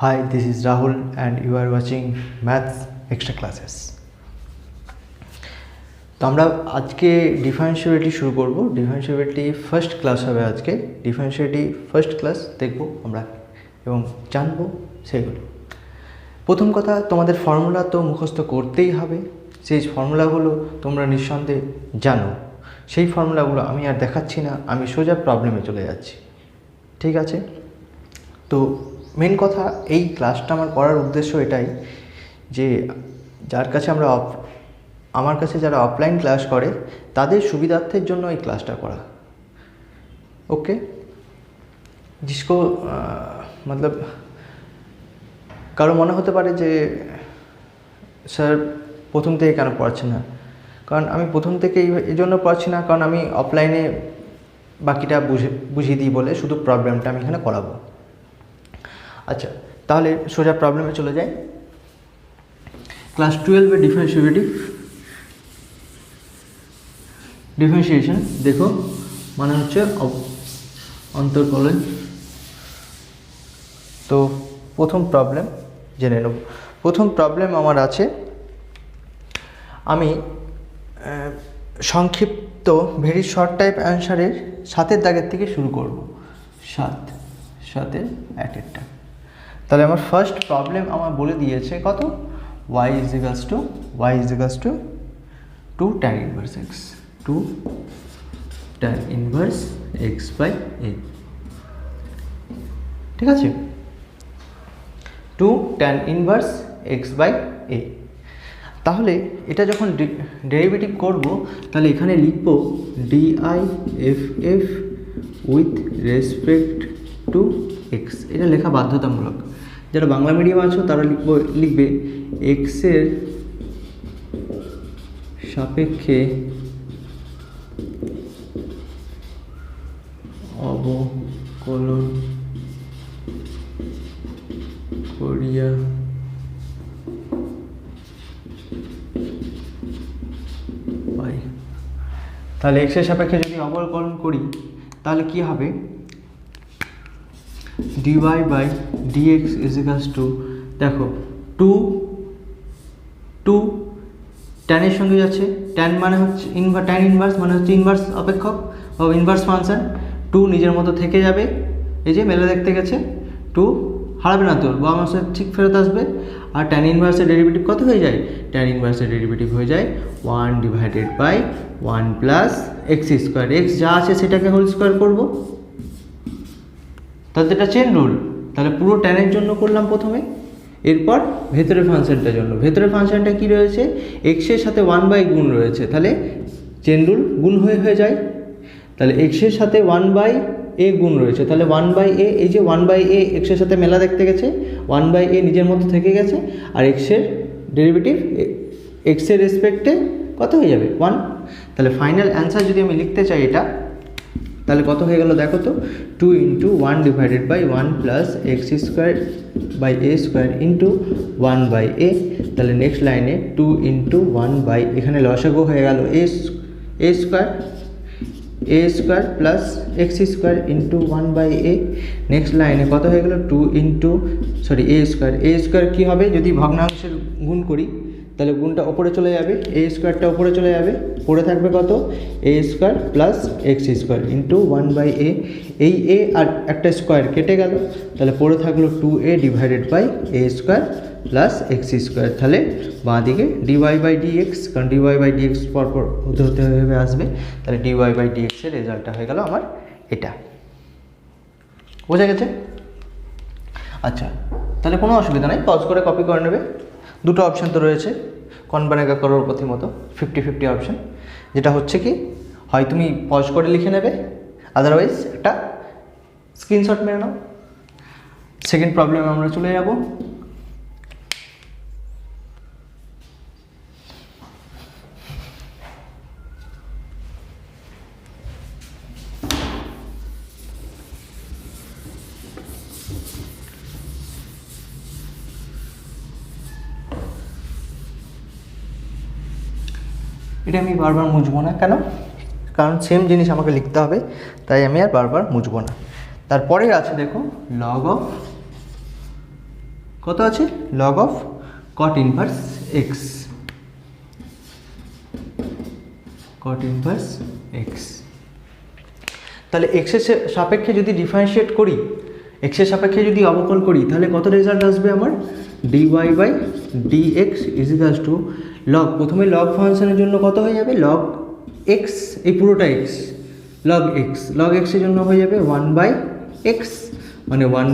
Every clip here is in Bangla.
Hi, this is Rahul and you are watching Maths Extra Classes. তো আমরা আজকে ডিফারেন্সিয়েবিলিটি শুরু করব। ডিফারেন্সিয়েবিলিটি ফার্স্ট ক্লাস হবে আজকে। ডিফারেন্সিয়েবিলিটি ফার্স্ট ক্লাস দেখব আমরা এবং জানবো সেগুলো। প্রথম কথা, তোমাদের ফর্মুলা তো মুখস্থ করতেই হবে। সেই ফর্মুলাগুলো তোমরা নিঃসন্দেহে জানো। সেই ফর্মুলাগুলো আমি আর দেখাচ্ছি না, আমি সোজা প্রবলেমে চলে যাচ্ছি। ঠিক আছে? তো মেন কথা, এই ক্লাসটা আমার করার উদ্দেশ্য এটাই যে আমার কাছে যারা অফলাইন ক্লাস করে তাদের সুবিধার্থের জন্য এই ক্লাসটা করা। ওকে, जिसको मतलब কারো মনে হতে পারে যে স্যার প্রথম থেকে কেন পড়াচ্ছে না, কারণ আমি প্রথম থেকে এই জন্য পড়াচ্ছি না, কারণ আমি অফলাইনে বাকিটা বুঝিয়ে দিই বলে শুধু প্রবলেমটা আমি এখানে করাবো। আচ্ছা, তাহলে সোজা প্রবলেমে চলে যাই। ক্লাস 12-এর ডিফারেন্সিয়েশন দেখো, মানে হচ্ছে অন্তর্কলন। তো প্রথম প্রবলেম জেনে নেব। প্রথম প্রবলেম আমার আছে, আমি সংক্ষিপ্ত ভেরি শর্ট টাইপ অ্যান্সারের 7-এর দাগের থেকে শুরু করব। 7-এর 1-এরটা। তাহলে আমার ফার্স্ট প্রবলেম আমার বলে দিয়েছে কত, y is equals to 2 tan inverse x, 2 tan inverse x by a। ঠিক আছে, 2 tan inverse x by a। তাহলে এটা যখন ডেরিভেটিভ করব, তাহলে এখানে লিখব DIFF with respect to x। এটা লেখা বাধ্যতামূলক। যারা বাংলা মিডিয়াম আছো তারা লিখবে এক্সের সাপেক্ষে অবকলন করিয়া পাই। তাহলে এক্সের সাপেক্ষে যদি অবকলন করি তাহলে কি হবে, dy by dx is equals to, দেখো 2 ট্যানের সঙ্গে যাচ্ছে, ট্যান মানে হচ্ছে ট্যান ইনভার্স মানে হচ্ছে ইনভার্স অপেক্ষক বা ইনভার্স ফাংশন। 2 নিজের মতো থেকে যাবে, এই যে মেলে দেখতে গেছে, 2 হারাবে না, তোর বা আমার সাথে ঠিক ফেরত আসবে। আর ট্যান ইনভার্সের ডেরিভেটিভ কত হয়ে যায়, ট্যান ইনভার্সের ডেরিভেটিভ হয়ে যায় 1 divided by 1 plus x square. X যা আছে সেটাকে হোল স্কোয়ার করবো, তাহলে এটা চেন রুল। তাহলে পুরো ট্যানের জন্য করলাম প্রথমে, এরপর ভেতরের ফাংশনটার জন্য। ভেতরের ফাংশনটা কি রয়েছে, এক্সের সাথে 1/, গুণ রয়েছে, তাহলে চেন রুল গুণ হয়ে যায়। তাহলে এক্সের সাথে 1/a গুণ রয়েছে, তাহলে 1/a, এই যে 1/a এক্সের সাথে মেলা দেখতে গেছে, 1/a নিজের মতো থেকে গেছে, আর এক্সের ডেরিভেটিভ এক্সের রেসপেক্টে কত হয়ে যাবে, 1। তাহলে ফাইনাল অ্যান্সার যদি আমি লিখতে চাই এটা, তাহলে কত হয়ে গেল দেখো তো, 2 × 1 divided by 1 plus x square by A square into 1/a। তাহলে নেক্সট লাইনে 2 × 1 বাই, এখানে লসাগু হয়ে গেল a square plus x square into 1/a। Next লাইনে কত হয়ে গেল, 2 × এ স্কোয়ার কী হবে, যদি ভগ্নাংশের গুণ করি তাহলে গুণটা ওপরে চলে যাবে, এ স্কোয়ারটা ওপরে চলে যাবে, পড়ে থাকবে কত, a square plus x square into 1/a। এই এ আর একটা স্কোয়ার কেটে গেল, তাহলে পড়ে থাকলো 2a divided by A square plus x square. তাহলে বাঁ দিকে dy/dx, কারণ dy/dx পরপর হতে আসবে, তাহলে dy/dx এর রেজাল্টটা হয়ে গেল আমার এটা। বোঝা গেছে? আচ্ছা, তাহলে কোনো অসুবিধা নেই, পজ করে কপি করে নেবে। দুটো অপশান তো রয়েছে, কন বানেগা করোড়পতি মতো 50-50 অপশান। যেটা হচ্ছে কি, হয় তুমি পজ করে লিখে নেবে, আদারওয়াইজ একটা স্ক্রিনশট মেরে নাও। সেকেন্ড প্রবলেমে আমরা চলে যাব। এটা আমি বারবার মুছবো না, কেন, কারণ সেম জিনিস আমাকে লিখতে হবে, তাই আমি আর বারবার মুছবো না। তারপরে আছে দেখো লগ অফ কত আছে log of caught inverse x, caught inverse x. তাহলে এক্সের সাপেক্ষে যদি ডিফারেন্সিয়েট করি, এক্সের সাপেক্ষে যদি অবকল করি, তাহলে কত রেজাল্ট আসবে আমার dy by dx equals to log, প্রথমে লগ ফাংশনের জন্য কত হয়ে যাবে লগ এক্স, এই পুরোটা এক্স, লগ এক্স, লগ এক্সের জন্য হয়ে যাবে 1/x, মানে 1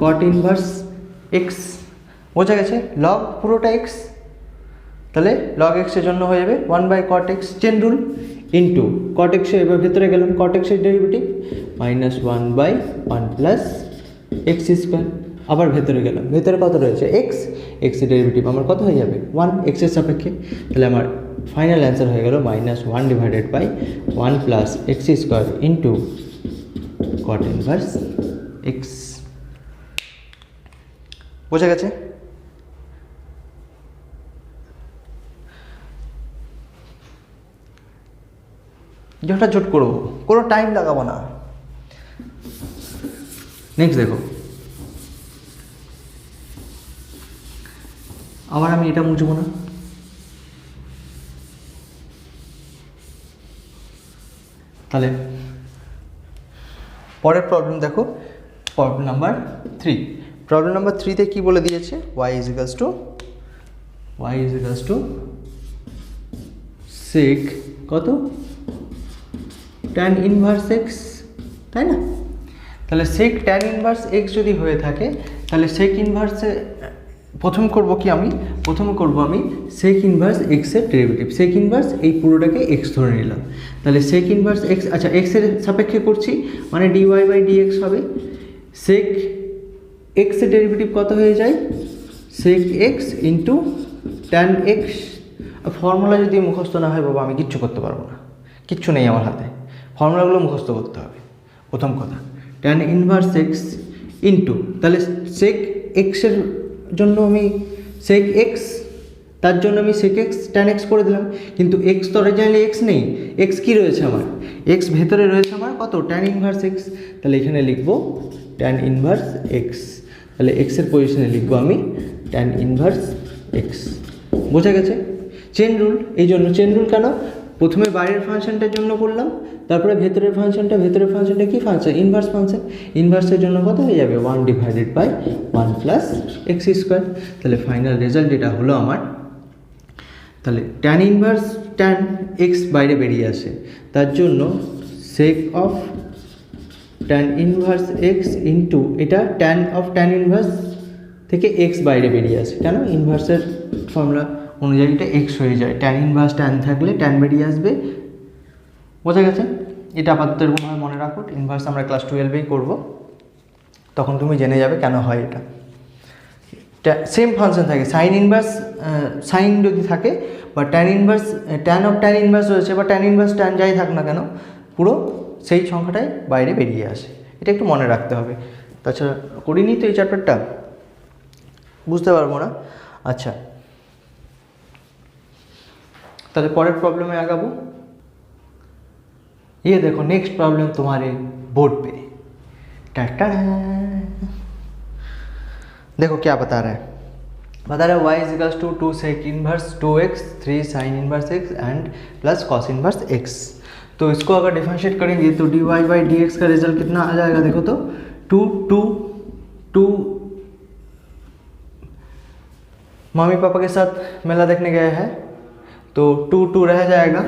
cot ইনভার্স এক্স। বোঝা গেছে, লগ পুরোটা এক্স, তাহলে লগ এক্সের জন্য হয়ে যাবে 1/cot x, chain rule, into cot x এবার ভেতরে গেলাম, cot x এর ডেরিভেটিভ -1/1 প্লাস এক্স স্কোয়ার, আবার ভেতরে গেলাম, ভেতরে কত রয়েছে এক্স, এক্সের ডেরিভেটিভ আমার কত হয়ে যাবে 1 এক্সের সাপেক্ষে, তাহলে আমার ফাইনাল অ্যান্সার হয়ে গেল -1/1 plus x square into cot inverse x. বোঝা গেছে? ঝটাঝট করবো, কোনো টাইম লাগাবো না। নেক্সট দেখো, আবার আমি এটা মুছবো না, তাহলে পরের প্রবলেম দেখো, প্রবলেম নাম্বার 3। প্রবলেম নাম্বার 3তে কী বলে দিয়েছে, y ইজিক্যালস টু সেক কত tan ইনভার্স এক্স, তাই না? তাহলে সেক tan ইনভার্স এক্স যদি হয়ে থাকে, তাহলে সেক ইনভার্সে প্রথমে করব আমি সেক ইনভার্স এক্সের ডেরিভেটিভ, সেক ইনভার্স এই পুরোটাকে এক্স ধরে নিলাম, তাহলে সেক ইনভার্স এক্স, আচ্ছা এক্সের সাপেক্ষে করছি মানে dy বাই dx হবে, সেক এক্সের ডেরিভেটিভ কত হয়ে যায় sec X into tan X. Formula যদি মুখস্থ না হয় বাবা আমি কিচ্ছু করতে পারবো না, কিচ্ছু নেই আমার হাতে, ফর্মুলাগুলো মুখস্থ করতে হবে। প্রথম কথা ট্যান ইনভার্স এক্স ইন্টু, তাহলে সেক এক্সের জন্য আমি সেক এক্স, তার জন্য আমি সেক এক্স ট্যান এক্স করে দিলাম, কিন্তু এক্স তো অরিজিনালি এক্স নেই, এক্স কী রয়েছে আমার, এক্স ভেতরে রয়েছে আমার কত ট্যান ইনভার্স এক্স, তাহলে এখানে লিখবো ট্যান ইনভার্স এক্স, তাহলে এক্সের পজিশনে লিখবো আমি ট্যান ইনভার্স এক্স। বোঝা গেছে? চেন রুল, এই জন্য চেন রুল কেন, প্রথমে বাইরের ফাংশনটার জন্য করলাম, তারপরে ভেতরের ফাংশনটা কি ফাংশন ইনভার্স ফাংশন, ইনভার্সের জন্য কত হয়ে যাবে 1/1 প্লাস এক্স স্কোয়ার, তাহলে ফাইনাল রেজাল্ট এটা হলো আমার। তাহলে ট্যান ইনভার্স ট্যান এক্স বাইরে বেরিয়ে আসে, তার জন্য sec of tan inverse x into এটা ট্যান অফ ট্যান ইনভার্স থেকে এক্স বাইরে বেরিয়ে আসে, কেন ইনভার্সের ফর্মুলা অনুযায়ী এটা এক্স হয়ে যায়, ট্যান ইনভার্স ট্যান থাকলে ট্যান বেরিয়ে আসবে। বোঝা গেছে? এটা আপাতত এরকমভাবে মনে রাখো, ইনভার্স আমরা ক্লাস 12-এই করবো, তখন তুমি জেনে যাবে কেন হয় এটা। সেম ফাংশন থাকে, সাইন ইনভার্স সাইন যদি থাকে বা tan inverse tan of tan inverse রয়েছে বা ট্যান ইনভার্স ট্যান যাই থাক না কেন, পুরো সেই সংখ্যাটাই বাইরে বেরিয়ে আসে, এটা একটু মনে রাখতে হবে। তাছাড়া করিনি তো এই চ্যাপ্টারটা, বুঝতে পারবো না। আচ্ছা, তাহলে পরের प्रॉब्लम में आगाबो। ये देखो नेक्स्ट प्रॉब्लम तुम्हारे बोर्ड पे, देखो क्या बता रहा है, y is equals to 2 sec inverse 2x 3 sin inverse x and plus cos inverse x। तो इसको अगर डिफरेंशिएट करेंगे तो dy बाई dx का रिजल्ट कितना आ जाएगा, देखो तो 2 मम्मी पापा के साथ मेला देखने गया है तो 2 रह जाएगा,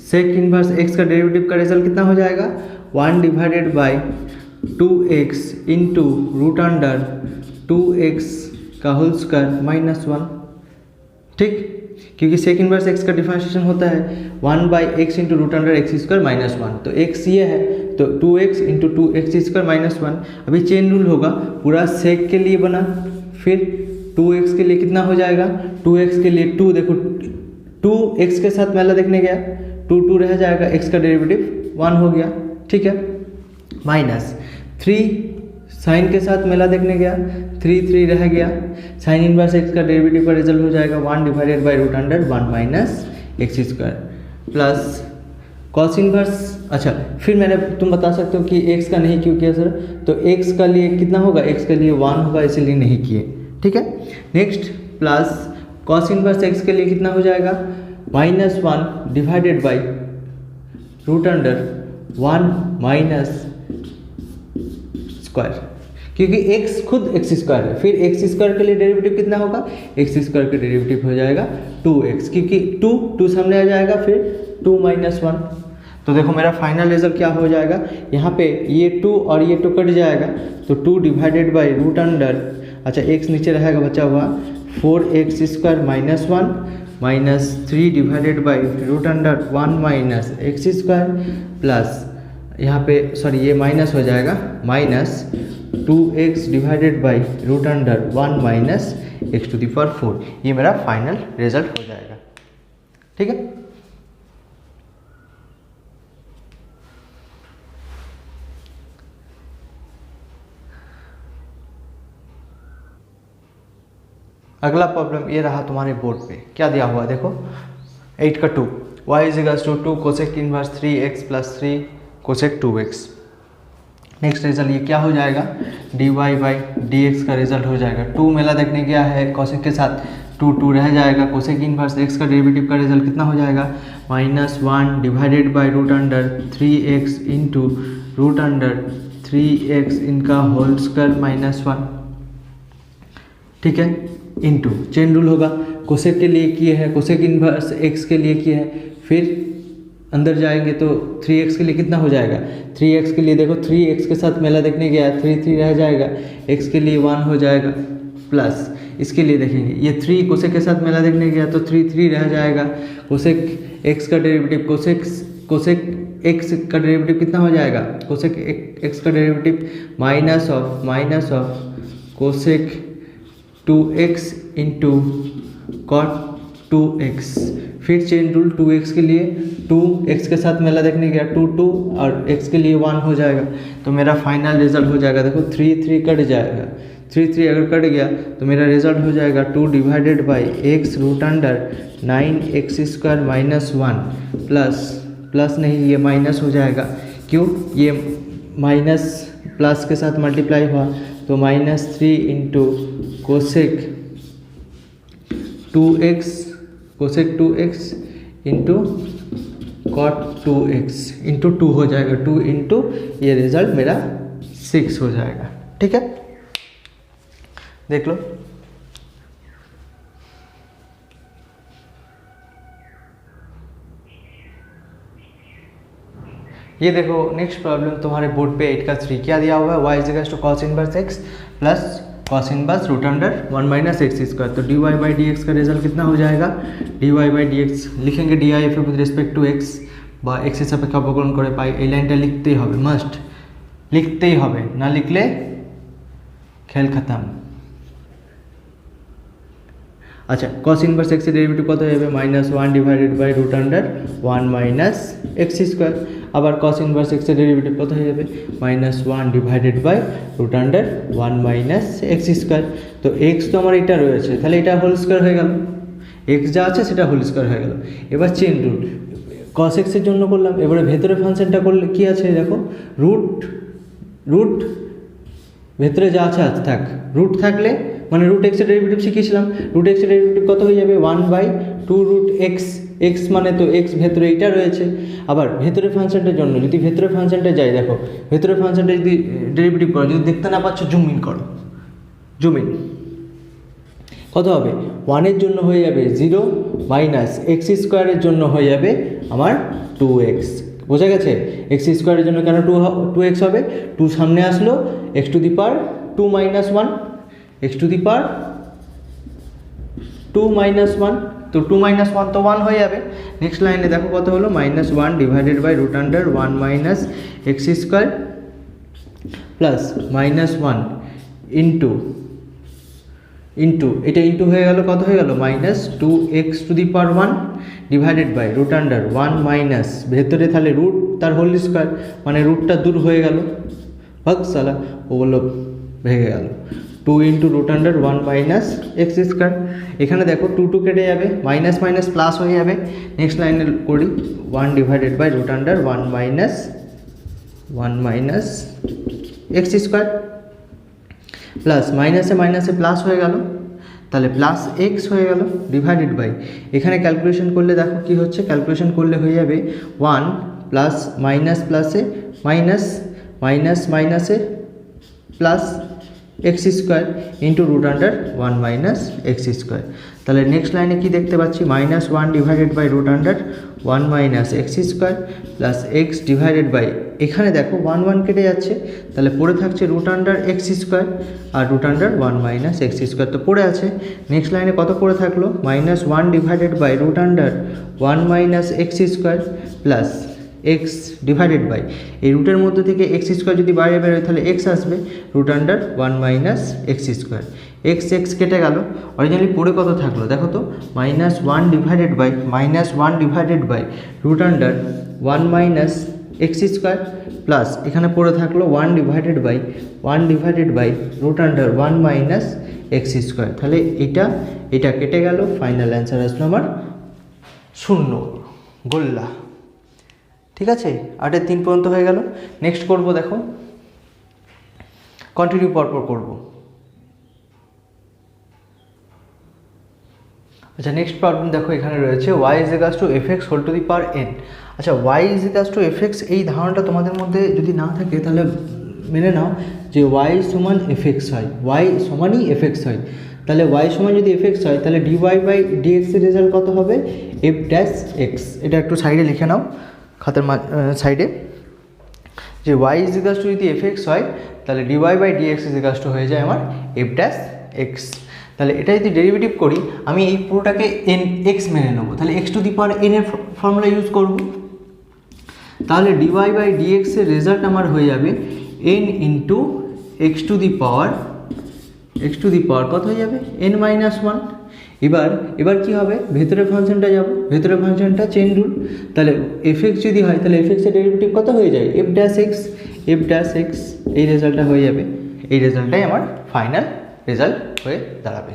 सेक इनवर्स x का डेरिवेटिव का रिजल्ट कितना हो जाएगा 1 divided by 2x into root under 2x का होल स्क्वायर माइनस 1, ठीक, क्योंकि सेक इनवर्स x का डिफरेंशिएशन होता है 1 by X into root under X square minus 1, तो x ये है तो 2x into 2x square minus 1। अभी चेन रूल होगा, पूरा सेक के लिए बना, फिर 2x के लिए कितना हो जाएगा, 2x के लिए 2, देखो 2x के साथ मेला देखने गया 2 रह जाएगा, x का डेरिवेटिव 1 हो गया, ठीक है, माइनस 3 साइन के साथ मेला देखने गया 3 रह गया, साइन इनवर्स x का डेरिवेटिव का रिजल्ट हो जाएगा 1 divided by root under 1 minus x square plus cos inverse. अच्छा, फिर मैंने तुम बता सकते हो कि x का नहीं क्यों किया सर, तो x का लिए कितना होगा, x के लिए 1 होगा, इसीलिए नहीं किए, ठीक है। Next plus cos inverse X के लिए कितना हो जाएगा, -1 divided by root under 1 minus square, क्योंकि x खुद एक्स स्क्वायर है, फिर एक्स स्क्वायर के लिए डेरिवेटिव कितना होगा, एक्स स्क्वायर का डेरिवेटिव हो जाएगा 2x, क्योंकि 2 सामने आ जाएगा, फिर 2 - 1। तो देखो मेरा फाइनल रिजल्ट क्या हो जाएगा, यहाँ पे ये 2 और ये 2 कट जाएगा, तो 2 डिवाइडेड बाई रूट अंडर, अच्छा x नीचे रहेगा बचा हुआ 4x² - 1 minus 3 divided by root under 1 minus x square plus यहाँ पे सॉरी ये माइनस हो जाएगा -2x divided by root under 1 minus x⁴। ये मेरा फाइनल रिजल्ट हो जाएगा। ठीक है। अगला प्रॉब्लम ये रहा तुम्हारे बोर्ड पे, क्या दिया हुआ देखो 8 का 2, y = 2 cosec inverse 3x + 3 cosec 2x। Next result ये क्या हो जाएगा, dy/dx का रिजल्ट हो जाएगा। 2 मेला देखने गया है कोसेक के साथ, 2 रह जाएगा, कोसेक इनवर्स x का डेरिवेटिव का रिजल्ट कितना हो जाएगा, -1 divided by root under 3x into root under 3x इनका होल स्क्वायर -1। ठीक है, इंटू चेन रूल होगा, कोसेक के लिए किए हैं, कोसेक इनवर्स x के लिए किए हैं, फिर अंदर जाएंगे तो 3x के लिए कितना हो जाएगा, 3x के लिए देखो 3x के साथ मेला देखने गया, 3 रह जाएगा, x के लिए 1 हो जाएगा, प्लस इसके लिए देखेंगे ये 3 कोसेक के साथ मेला देखने गया तो 3 रह जाएगा, कोसेक x का डेरिवेटिव कोसेक x का डेरिवेटिव कितना हो जाएगा, कोसेक x का derivative minus of cosec 2x into cot 2x, फिर चेन रूल 2x के लिए 2x के साथ मेला देखने गया 2 और x के लिए 1 हो जाएगा। तो मेरा फाइनल रिजल्ट हो जाएगा, देखो 3 कट जाएगा, 3 अगर कट गया तो मेरा रिजल्ट हो जाएगा 2 divided by x root under 9x² -1 plus नहीं ये माइनस हो जाएगा, क्यों ये माइनस प्लस के साथ मल्टीप्लाई हुआ तो -3 into cosec 2x into cot 2x into 2 हो जाएगा, 2 इंटू ये रिजल्ट मेरा 6 हो जाएगा। ठीक है, देख लो। ये देखो नेक्स्ट प्रॉब्लम तुम्हारे बोर्ड पे 8 का 3 क्या दिया हुआ है, y = cos inverse x plus cos inverse root under 1 minus x²। तो dy/dx का रिजल्ट कितना हो जाएगा, dy/dx लिखेंगे dif with respect to x বা x এর সাপেক্ষে অবকলন করে পাই, এই লাইনটা লিখতেই হবে, মাস্ট লিখতেই হবে, না লিখলে খেল খতম। अच्छा cos इनवर्स x এর ডেরিভেটিভ কত হবে, -1 divided by root under 1 minus x²। আবার cos इनवर्स x এর ডেরিভেটিভ কত হয়ে যাবে, -1 divided by root under 1 minus x²। তো x তো আমার এটা রয়েছে, তাহলে এটা হোল স্কয়ার হয়ে গেল, x যা আছে সেটা হোল স্কয়ার হয়ে গেল। এবার চেন রুল cos x এর জন্য করলাম, এবারে ভেতরে ফাংশনটা করলে কি আছে দেখো, রুট ভেতরে যা আছে থাক, রুট থাকলে মানে रूट x এর ডেরিভেটিভ শিখেছিলাম, रूट x এর ডেরিভেটিভ কত হয়ে যাবে 1/2 रूट x মানে তো x ভেতরে এটা রয়েছে। আবার ভেতরে ফাংশনটার জন্য যদি ভেতরে ফাংশনটা যাই, দেখো ভেতরে ফাংশনটা যদি ডেরিভেটিভ করো, যদি দেখতে না পাচ্ছ জুম ইন করো, জুম ইন কত হবে, 1 এর জন্য হয়ে যাবে 0 মাইনাস x² এর জন্য হয়ে যাবে আমার 2x। বোঝা গেছে, x² এর জন্য কেন 2x হবে, 2 সামনে আসলো x⁴ 2 মাইনাস 1 x⁴ 2 মাইনাস 1, তো 2 মাইনাস 1 তো 1 হয়ে যাবে। নেক্সট লাইনে দেখো কত হলো, -1 divided by root under 1 minus x² plus -1 into এটা ইন্টু হয়ে গেল, কত হয়ে গেল -2x⁴ divided by root under 1 minus ভেতরে তাহলে রুট তার হোল স্কয়ার মানে রুটটা দূর হয়ে গেল, ভাগ সালা ও বললো ভেঙে গেল, 2 into root under 1 minus x²। এখানে দেখো 2 কেটে যাবে, মাইনাস মাইনাস প্লাস হয়ে যাবে। নেক্সট লাইনে করি 1 divided by root under 1 minus x² plus মাইনাসে মাইনাসে প্লাস হয়ে গেল, তাহলে প্লাস এক্স হয়ে গেল ডিভাইডেড বাই, এখানে ক্যালকুলেশন করলে দেখো কি হচ্ছে, ক্যালকুলেশন করলে হয়ে যাবে 1 প্লাস মাইনাস প্লাসে মাইনাস, মাইনাস মাইনাসে plus x square into root under 1 minus x square. তাহলে নেক্সট লাইনে কি দেখতে পাচ্ছি, minus 1 divided by root under 1 minus x square plus x divided by, এখানে দেখো 1 1 কেটে যাচ্ছে, তাহলে পড়ে থাকছে রুট আন্ডার এক্স স্কোয়ার আর root under 1 minus x square তো পড়ে আছে। নেক্সট লাইনে কত পড়ে থাকলো, minus 1 divided by root under 1 minus x square plus x divided by, এই রুটের মধ্যে থেকে এক্স স্কোয়ার যদি বাইরে বেরোয় তাহলে এক্স আসবে, root under 1 minus x square, x x কেটে গেল, অরিজিনালি পড়ে কত থাকলো দেখো তো, minus 1 divided by root under 1 minus x square plus এখানে পড়ে থাকলো 1 divided by root under 1 minus x square. তাহলে এটা কেটে গেল, ফাইনাল অ্যান্সার আসলো আমার 0 গোল্লা। ঠিক আছে, 8 3 পর্যন্ত হয়ে গেল। নেক্সট করব, দেখো কন্টিনিউ পরপর করব। আচ্ছা, নেক্সট প্রবলেম দেখো এখানে রয়েছে y is equals to fx whole to the power n। আচ্ছা, y is equals to fx, এই ধারণাটা তোমাদের মধ্যে যদি না থাকে তাহলে মেনে নাও যে y সমান fx হয়, y সমানই fx হয়। তাহলে y সমান যদি fx হয় তাহলে dy বাই dx এর রেজাল্ট কত হবে, f ড্যাশ x। এটা একটু সাইডে লিখে নাও, খাতার সাইডে, যে y ইজ ইকুয়ালস টু যদি fx হয় তাহলে dy by dx is equals to হয়ে যায় আমার f ড্যাশ x। তাহলে এটা যদি ডেরিভেটিভ করি, আমি এই পুরোটাকে n x মেনে নেবো, তাহলে x to the power n এর ফর্মুলা ইউজ করব, তাহলে dy বাই dx এর রেজাল্ট আমার হয়ে যাবে n into x to the power কত হয়ে যাবে, n মাইনাস 1। এবার কি হবে, ভেতরের ফাংশনটা যাব, ভেতরের ফাংশনটা চেইন রুল, তাহলে fx যদি হয় তাহলে fx এর ডেরিভেটিভ কত হয়ে যায়, f ড্যাশ x, এই রেজাল্টটা হয়ে যাবে, এই রেজাল্টটাই আমার ফাইনাল রেজাল্ট হয়ে দাঁড়াবে।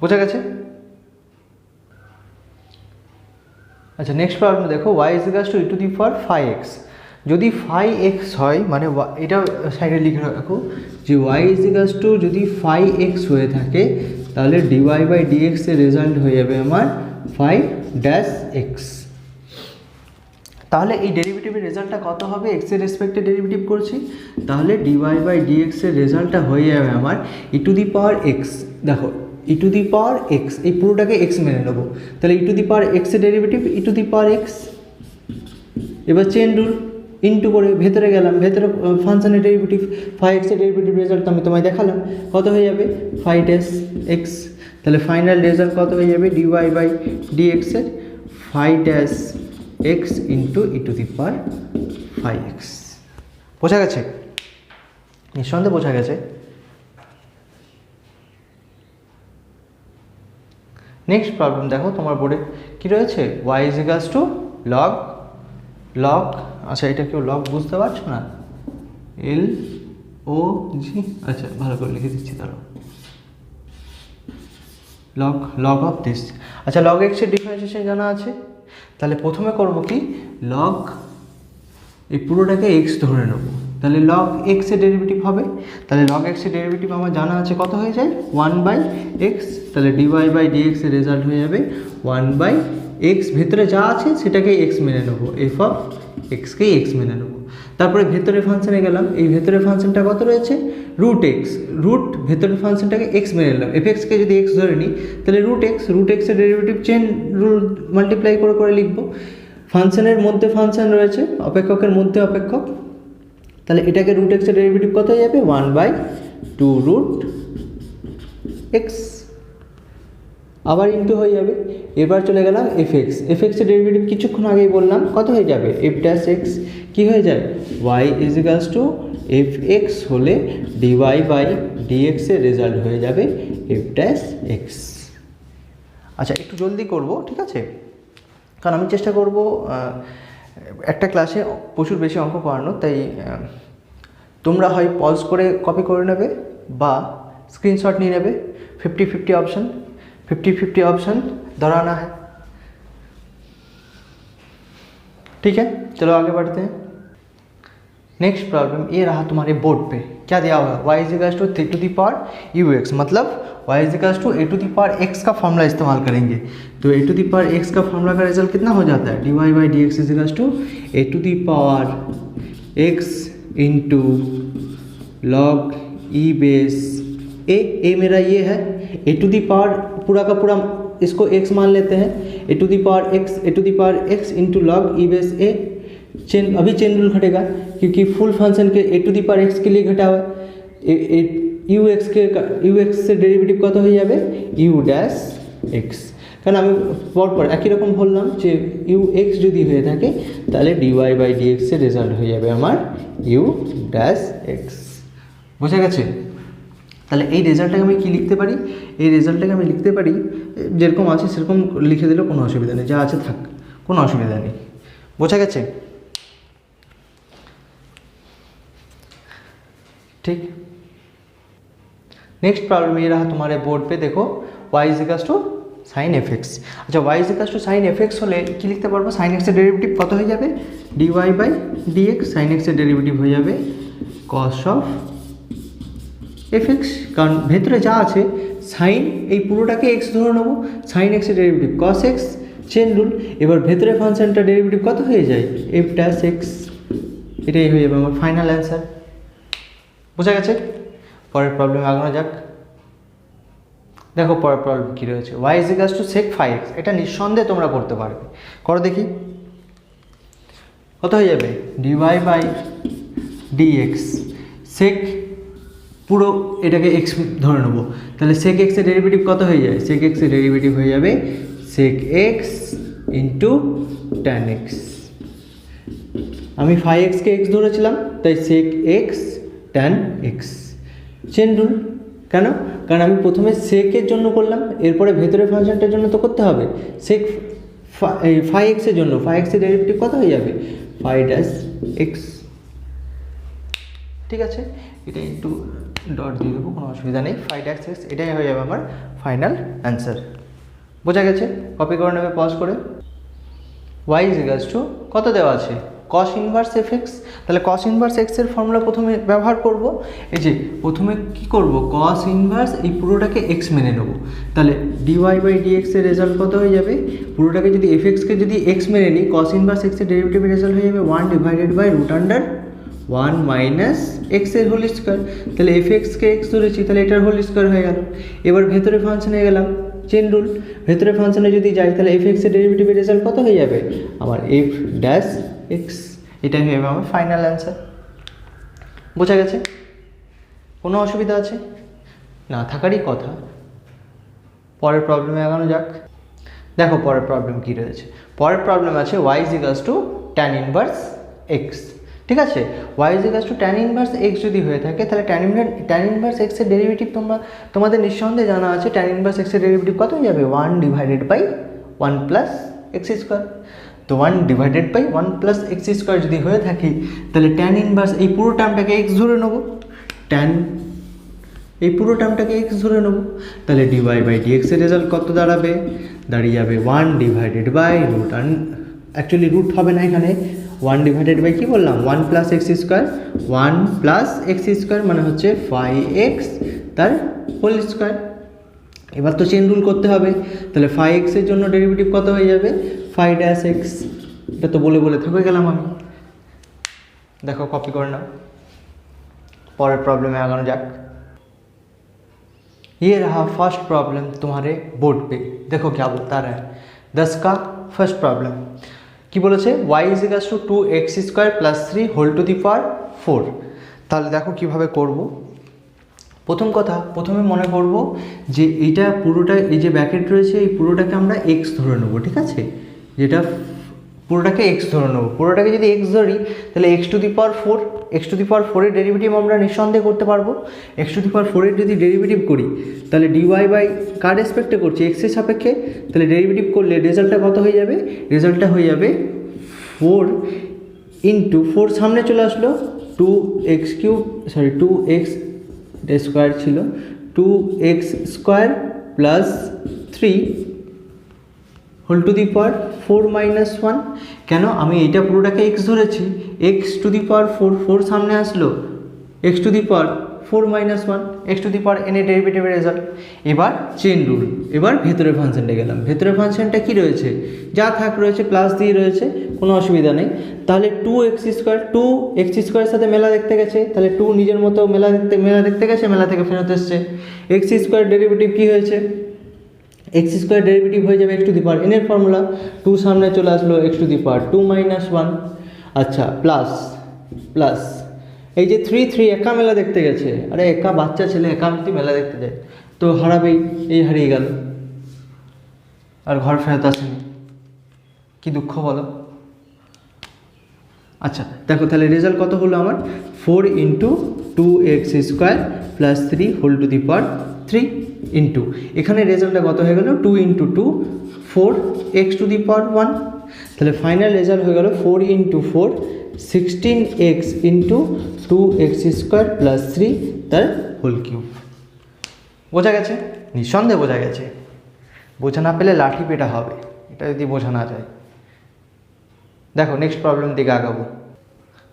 বোঝা গেছে? আচ্ছা, নেক্সট প্রবলেম দেখো, y is equals to e to the power 5x। যদি 5x হয়, মানে এটা সাইডে লিখে রাখো যে y ইজ ইকুয়ালস টু যদি 5x হয়ে থাকে তাহলে dy বাই dx এর রেজাল্ট হয়ে যাবে আমার 5 ড্যাশ x। তাহলে এই ডেরিভেটিভের রেজাল্টটা কত হবে, x এর রেসপেক্টে ডেরিভেটিভ করছি, তাহলে dy বাই dx এর রেজাল্টটা হয়ে যাবে আমার e to the power x। দেখো e to the power x, এই পুরোটাকে x মেনে নেবো, তাহলে e to the power x এর derivative e to the power x। এবার চেন রুল ইন্টু করে ভেতরে গেলাম, ভেতরে ফাংশনের ডেরিভেটিভ 5x এর ডেরিভেটিভ রেজাল্ট আমি তোমায় দেখালাম, কত হয়ে যাবে 5 ড্যাশ x। তাহলে ফাইনাল রেজাল্ট কত হয়ে যাবে, dy বাই dx এর 5 dash x into e to the power 5x। বোঝা গেছে? নিঃসন্দেহে বোঝা গেছে। নেক্সট প্রবলেম দেখো তোমার বোর্ডে কী রয়েছে, y is equals two log, আচ্ছা এটা কেউ লগ বুঝতে পারছো না, LOG, আচ্ছা ভালো করে লিখে দিচ্ছি, তাহলে লগ অফ দিস। আচ্ছা, লগ এক্স এর ডিফারেন্সিয়েশন জানা আছে, তাহলে প্রথমে করব কি, লগ এই পুরোটাকে এক্স ধরে নেব, তাহলে লগ এক্স এর ডেরিভেটিভ হবে, তাহলে লগ এক্স এর ডেরিভেটিভ আমার জানা আছে কত হয়ে যায় 1 বাই এক্স, তাহলে dy বাই dx এর রেজাল্ট হয়ে যাবে 1 বাই এক্স, ভেতরে যা আছে সেটাকেই এক্স মেনে নেবো, এফ অফ এক্সকেই এক্স মেনে নেবো। তারপরে ভেতরের ফাংশনে গেলাম, এই ভেতরের ফাংশনটা কত রয়েছে, রুট এক্স, ভেতরের ফাংশনটাকে এক্স মেনে নিলাম, এফ এক্সকে যদি এক্স ধরে নিই তাহলে রুট এক্স এর ডেরিভেটিভ চেন রুল মাল্টিপ্লাই করে লিখবো। ফাংশনের মধ্যে ফাংশন রয়েছে, অপেক্ষকের মধ্যে অপেক্ষক, তাহলে এটাকে রুট এক্স এর ডেরিভেটিভ কত হয়ে যাবে 1 বাই 2 রুট এক্স, আবার ইন্টু হয়ে যাবে। এবার চলে গেলাম এফ এক্স এর ডেরিভেটিভ কিছুক্ষণ আগেই বললাম কত হয়ে যাবে, এফ ড্যাশ এক্স, কী হয়ে যায় y is equals two F x হলে dy বাই dx এর রেজাল্ট হয়ে যাবে এফ ড্যাশ এক্স। আচ্ছা, একটু জলদি করব, ঠিক আছে, কারণ আমি চেষ্টা করব একটা ক্লাসে প্রচুর বেশি অঙ্ক করানো, তাই তোমরা হয় পজ করে কপি করে নেবে বা स्क्रीनशॉट नहीं नेবে। 50-50 ऑप्शन 50-50 ऑप्शन दोहराना है। ठीक है, चलो आगे बढ़ते हैं। नेक्स्ट प्रॉब्लम ये रहा तुम्हारे बोर्ड पे, क्या दिया हुआ है, y is equals to 3 to the power u x, मतलब y is equals to a to the power x का फॉर्मूला इस्तेमाल करेंगे। तो a to the power x का फॉर्मूला का रिजल्ट कितना हो जाता है, dy by d x is equals to a to the power x into log e base a मेरा ये है, a टू द पावर पूरा का पूरा इसको x मान लेते हैं, a to the power x into log e base a, chain अभी चेन रूल घटेगा क्योंकि फुल फंक्शन के a to the power x के लिए घटा हुआ है, यू एक्स से डेरिवेटिव कत हो जाए u डैश x, কারণ আমি পরপর একই রকম বললাম যে u x যদি হয়ে থাকে তাহলে dy বাই dx এর রেজাল্ট হয়ে যাবে আমার u ড্যাশ x। বোঝা গেছে? তাহলে এই রেজাল্টটাকে আমি কি লিখতে পারি, এই রেজাল্টটাকে আমি লিখতে পারি যেরকম আছে সেরকম লিখে দিলেও কোনো অসুবিধা নেই, যা আছে থাক, কোনো অসুবিধা নেই। বোঝা গেছে? ठीक। नेक्स्ट प्रॉब्लम ये रहा तुम्हारे बोर्ड पे, देखो y is equals to sine f x. अच्छा y is equals to sine f x होले कि लिखते पारबो, साइन एक्स এর ডেরিভেটিভ কত হয়ে যাবে dy by dx, sine x এর ডেরিভেটিভ হয়ে যাবে cos অফ এফ এক্স, কারণ ভেতরে যা আছে সাইন এই পুরোটাকে x ধরে নেব, সাইন এক্স এর derivative cos x, chain rule, এবার ভেতরে ফাংশনটা ডেরিভেটিভ কত হয়ে যায় f ড্যাশ x, এটাই হয়ে যাবে আমার ফাইনাল অ্যান্সার। বোঝা গেছে? পরের প্রবলেমে আগানো যাক। দেখো পরের প্রবলেম কী রয়েছে, y is equals two sec phi x, এটা নিঃসন্দেহে তোমরা করতে পারবে, করো দেখি কত হয়ে যাবে dy বাই dx, sec পুরো এটাকে x ধরে নেবো, তাহলে sec x এর ডেরিভেটিভ কত হয়ে যায়, sec x এর ডেরিভেটিভ হয়ে যাবে sec x into tan x, আমি phi x কে x ধরেছিলাম তাই sec x tan x, chain rule, কেন, কারণ আমি প্রথমে সেকের জন্য করলাম, এরপরে ভেতরের ফাংশনটার জন্য তো করতে হবে, সেক ফাই এক্সের জন্য, ফাই এক্সের ডেরিভেটিভ কত হয়ে যাবে ফাই ড্যাশ এক্স। ঠিক আছে, এটা একটু ডট দিয়ে দেবো, কোনো অসুবিধা নেই, ফাই ড্যাশ এক্স, এটাই হয়ে যাবে আমার ফাইনাল অ্যান্সার। বোঝা গেছে? কপি করে নেবে পজ করে। y ইজ ইকুয়ালস টু কত দেওয়া আছে cos ইনভার্স এফ এক্স, তাহলে cos ইনভার্স এক্স এর ফর্মুলা প্রথমে ব্যবহার করব, এই যে প্রথমে কি করব cos ইনভার্স এই পুরোটাকে x মেনে নেব, তাহলে dy বাই dx এর রেজাল্ট কত হয়ে যাবে, পুরোটাকে যদি এফ এক্সকে যদি x মেনে নিই, cos ইনভার্স x এর ডেরিভেটিভের রেজাল্ট হয়ে যাবে 1 divided by root under 1 minus x এর হোল স্কোয়ার, তাহলে এফ এক্সকে x ধরেছি তাহলে এটার হোল স্কোয়ার হয়ে গেল। এবার ভেতরে ফাংশনে গেলাম, চেন রুল, ভেতরে ফাংশনে যদি যাই তাহলে এফ এক্স এর ডেরিভেটিভের রেজাল্ট কত হয়ে যাবে আমার এফ ড্যাশ এক্স, এটাই হয়ে যাবে আমার ফাইনাল অ্যান্সার। বোঝা গেছে? কোনো অসুবিধা আছে? না থাকারই কথা। পরের প্রবলেমে আগানো যাক। দেখো পরের প্রবলেম কী রয়েছে, পরের প্রবলেম আছে y is equals two tan inverse x. ঠিক আছে, y is equals two tan inverse x যদি হয়ে থাকে তাহলে ট্যান ইনভার্স এক্সের ডেরিভেটিভ তোমাদের নিঃসন্দেহে জানা আছে, ট্যান ইনভার্স এক্সের ডেরিভেটিভ কত হয়ে যাবে 1 divided by 1 plus x square. তো 1 divided by 1 plus x square যদি হয়ে থাকে তাহলে ট্যান ইনভার্স এই পুরো টার্মটাকে এক্স ধরে নেবো, ট্যান এই পুরো টার্মটাকে এক্স ধরে নেবো, তাহলে dy বাই dx এর রেজাল্ট কত দাঁড়াবে, দাঁড়িয়ে যাবে 1 divided by root, actually root হবে না এখানে, 1 ডিভাইডেড বাই কী বললাম 1 plus x square, 1 plus x square মানে হচ্ছে 5x তার হোল স্কোয়ার। এবার তো চেন রুল করতে হবে, তাহলে 5x এর জন্য ডেরিভেটিভ কত হয়ে যাবে 5 ড্যাশ এক্স, এটা তো বলে বলে থকে গেলাম আমি। দেখো কপি করে নাও, পরের प्रॉब्लम आगानो जाक। ये रहा फर्स्ट प्रॉब्लम तुम्हारे बोर्ड पे, देखो क्या बोलता रहा है 10 का फर्स्ट प्रॉब्लम कि बोले y is equals to 2x square plus 3 whole to the power 4। তাহলে দেখো কিভাবে করব। প্রথম কথা প্রথমে মনে করব যে এটা পুরোটা এই যে ব্র্যাকেট রয়েছে এই পুরোটাকে আমরা x ধরে নেব, ঠিক আছে, যেটা পুরোটাকে x ধরে নেব। পুরোটাকে যদি x ধরি তাহলে x to the power 4, x to the power 4 এর ডেরিভেটিভ আমরা নিঃসন্দেহে করতে পারবো। x টু দি পাওয়ার 4 এর যদি ডেরিভেটিভ করি তাহলে dy বাই কার রেসপেক্টে করছি x এর সাপেক্ষে, তাহলে ডেরিভেটিভ করলে রেজাল্টটা কত হয়ে যাবে, রেজাল্টটা হয়ে যাবে 4 ইন্টু 4 সামনে চলে আসলো 2x cube sorry 2x square ছিল 2x square plus 3 whole to the power 4 minus 1। কেন আমি এইটা পুরোটাকে এক্স ধরেছি, x to the power four, four সামনে আসলো, x to the power four minus one, x to the power n এ ডেরিভেটিভের রেজাল্ট। এবার চেন রুল, এবার ভেতরের ফাংশনটা গেলাম, ভেতরের ফাংশনটা কী রয়েছে, যা থাক রয়েছে প্লাস দিয়ে রয়েছে, কোনো অসুবিধা নেই। তাহলে টু এক্স স্কোয়ারের সাথে মেলা দেখতে গেছে, তাহলে টু নিজের মতো মেলা দেখতে গেছে, মেলা থেকে ফেরত এসছে। এক্স স্কোয়ার ডেরিভেটিভ কী হয়েছে, এক্স স্কোয়ার ডেরিভেটিভ হয়ে যাবে x to the power n এর ফর্মুলা, টু সামনে চলে আসলো x to the power two minus one. আচ্ছা প্লাস প্লাস এই যে থ্রি থ্রি একা মেলা দেখতে গেছে, আরে একা বাচ্চা ছেলে একা যদি মেলা দেখতে যায় তো হারাবেই, এই হারিয়ে গেল আর ঘর ফেরত আসেনি, কি দুঃখ বলো। আচ্ছা দেখো তাহলে রেজাল্ট কত হলো আমার, four into two x square plus three whole to the power three into, এখানে রেজাল্টটা কত হয়ে গেল, two into two four x to the power one. তাহলে ফাইনাল রেজাল্ট হয়ে গেল four into four sixteen x into two x square plus three তার হোল কিউব। বোঝা গেছে, নিঃসন্দেহে বোঝা গেছে, বোঝা না পেলে লাঠি পেটা হবে, এটা যদি বোঝা না যায়। দেখো নেক্সট প্রবলেম দিকে আগাবো।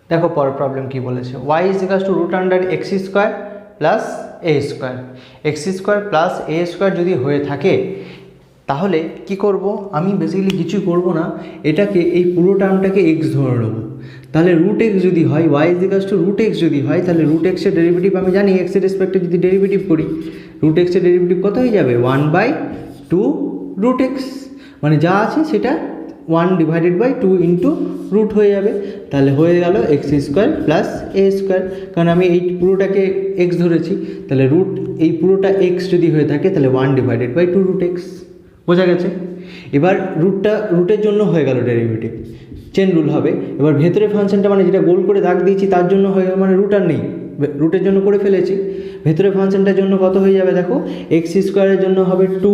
দেখো পরের প্রবলেম কি বলেছে, y is equals to root under x square plus a square, x square plus a square যদি হয়ে থাকে তাহলে কি করব, আমি বেসিক্যালি কিছু করব না, এটাকে এই পুরো টার্মটাকে এক্স ধরে নেবো। তাহলে রুট এক্স যদি হয়, y is equals to root x যদি হয়, তাহলে রুট এক্সের ডেরিভেটিভ আমি জানি, এক্সের রেসপেক্টে যদি ডেরিভেটিভ করি রুট এক্সের ডেরিভেটিভ কত হয়ে যাবে, one by two root x, মানে যা আছে সেটা one divided by two into root হয়ে যাবে। তাহলে হয়ে গেল x square plus a square, কারণ আমি এই পুরোটাকে এক্স ধরেছি, তাহলে রুট এই পুরোটা এক্স যদি হয়ে থাকে তাহলে one divided by two root x. বোঝা গেছে, এবার রুটের জন্য হয়ে গেল ডেরিভেটিভ, চেন রুল হবে। এবার ভেতরে ফাংশনটা মানে যেটা গোল করে দাগ দিয়েছি তার জন্য হয়ে গেল, মানে রুট আর নেই, রুটের জন্য করে ফেলেছি। ভেতরে ফাংশনটার জন্য কত হয়ে যাবে দেখো, এক্স স্কোয়ারের জন্য হবে টু,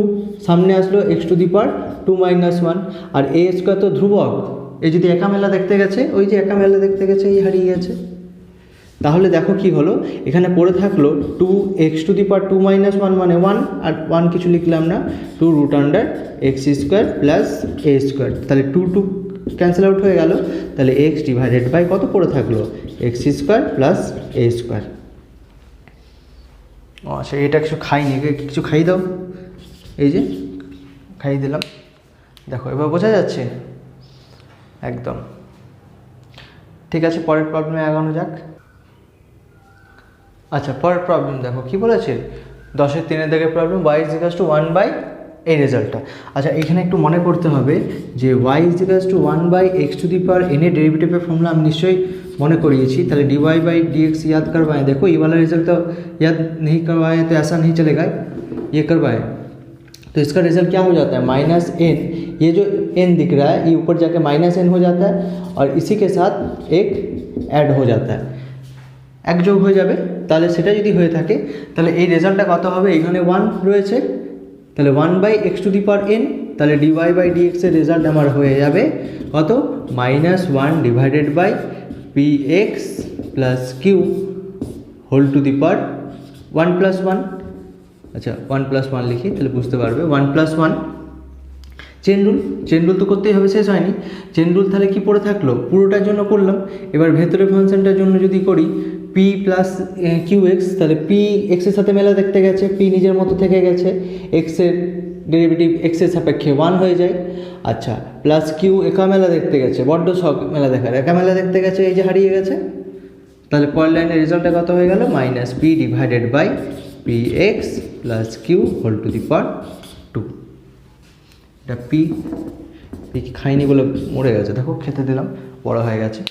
সামনে আসলো x to the power two minus one, আর এ স্কোয়ার তো ধ্রুবক, এই যদি একা মেলা দেখতে গেছে, ওই যে একা মেলা দেখতে গেছে এই হারিয়ে গেছে। তাহলে দেখো কি হলো, এখানে পড়ে থাকলো two x to the power two minus one মানে ওয়ান, আর ওয়ান কিছু লিখলাম না, two root under x square plus a square, তাহলে টু টু ক্যান্সেল আউট হয়ে গেল, তাহলে এক্স ডিভাইডেড বাই কত পড়ে থাকলো, x square plus a square. ও আচ্ছা এটা কিছু খাইনি, কিছু খাই দাও, এই যে খাইয়ে দিলাম, দেখো এবার বোঝা যাচ্ছে একদম ঠিক আছে। পরের প্রবলেমে আগানো যাক। আচ্ছা পরের প্রবলেম দেখো কি বলেছে, 10-এর 3-এর দাগের problem, y is equals to one by এই রেজাল্টটা। আচ্ছা এখানে একটু মনে করতে হবে যে y is equals to one by x to the power n এ डेरिवेटिव फॉर्मूला हम निश्चय मने करिए, ताहले d y by d x याद करवाएं। देखो ये वाला रिजल्ट तो याद नहीं करवाएं तो ऐसा नहीं चलेगा, ये करवाएं तो इसका रिजल्ट क्या हो जाता है, माइनस एन, ये जो एन दिख रहा है ये ऊपर जाके माइनस एन हो जाता है और इसी के साथ एक ऐड हो जाता है, एक जोग हो जाए, তাহলে সেটা যদি হয়ে থাকে তাহলে এই রেজাল্টটা কত হবে, এখানে ওয়ান রয়েছে তাহলে one by x to the power n, তাহলে d y by d x এর রেজাল্ট আমার হয়ে যাবে কত, minus one divided by p x plus q whole to the power one plus one. আচ্ছা ওয়ান প্লাস ওয়ান লিখি তাহলে বুঝতে পারবে, one plus one. Chain rule তো করতেই হবে, শেষ হয়নি। চেন রুল তাহলে কি পড়ে থাকলো, পুরোটার জন্য করলাম। এবার ভেতরে ফাংশনটার জন্য যদি করি পি প্লাস কিউ এক্স, তাহলে পি এক্সের সাথে মেলা দেখতে গেছে, পি নিজের মতো থেকে গেছে, এক্সের ডেরিভেটিভ এক্সের সাপেক্ষে ওয়ান হয়ে যায়। আচ্ছা প্লাস কিউ একা মেলা দেখতে গেছে, বড্ড শখ মেলা দেখার, একা মেলা দেখতে গেছে, এই যে হারিয়ে গেছে। তাহলে পরের লাইনের রেজাল্টটা কত হয়ে গেল, minus p divided by p x plus q whole to the power two. এটা পি খাইনি বলে মরে গেছে, দেখো খেতে দিলাম বড় হয়ে গেছে,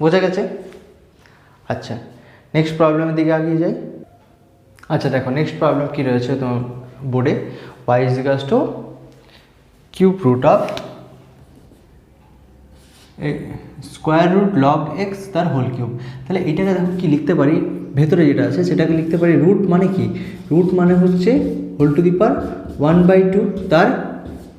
বোঝা গেছে। আচ্ছা নেক্সট প্রবলেমের দিকে এগিয়ে যাই। আচ্ছা দেখো নেক্সট প্রবলেম কী রয়েছে তোমার বোর্ডে, y is equals to cube root of square root log x তার হোল কিউব। তাহলে এটাকে দেখো কি লিখতে পারি, ভেতরে যেটা আছে সেটাকে লিখতে পারি রুট মানে কি, রুট মানে হচ্ছে whole to the power one by two তার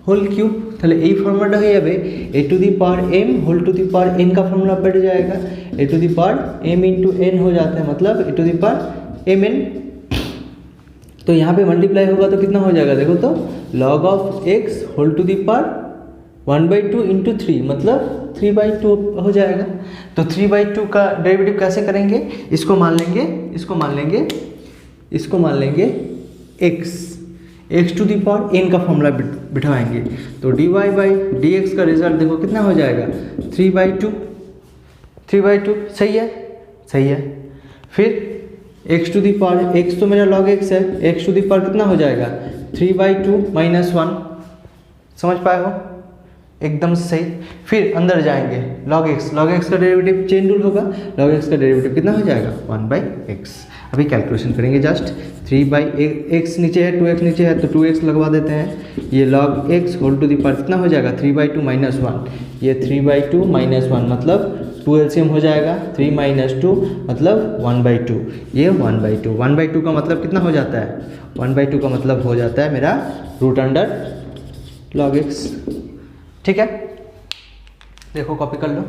होल क्यूब। তাহলে এই फॉर्मूलाটা হয়ে যাবে a to the power m whole to the power n का फॉर्मूला बैठ जाएगा, a to the power m into n हो जाता है, मतलब a to the power mn। तो यहाँ पे मल्टीप्लाई होगा तो कितना हो जाएगा, देखो तो log of x whole to the power 1/2 into 3 मतलब 3/2 हो जाएगा। तो 3/2 का डेरिवेटिव कैसे करेंगे, इसको मान लेंगे x to the power n का फॉर्मूला बिठाएंगे। तो dy बाई डी एक्स का रिजल्ट देखो कितना हो जाएगा 3/2 सही है। फिर x to the power x तो मेरा log x है, x टू दी पावर कितना हो जाएगा 3/2 माइनस 1, समझ पाए हो एकदम सही। फिर अंदर जाएंगे log x का डेरिवेटिव चेन रूल होगा, log x का डेरिवेटिव कितना हो जाएगा 1/x। अभी कैलकुलेशन करेंगे जस्ट 3/x नीचे है 2x नीचे है तो 2x लगवा देते हैं। ये log x whole to the power कितना हो जाएगा 3/2 माइनस 1, ये 3/2 माइनस 1 मतलब 2 LCM हो जाएगा 3 माइनस 2 मतलब 1/2, ये 1/2 का मतलब कितना हो जाता है 1/2 का मतलब हो जाता है मेरा रूट अंडर log x। ठीक है, देखो कॉपी कर लो।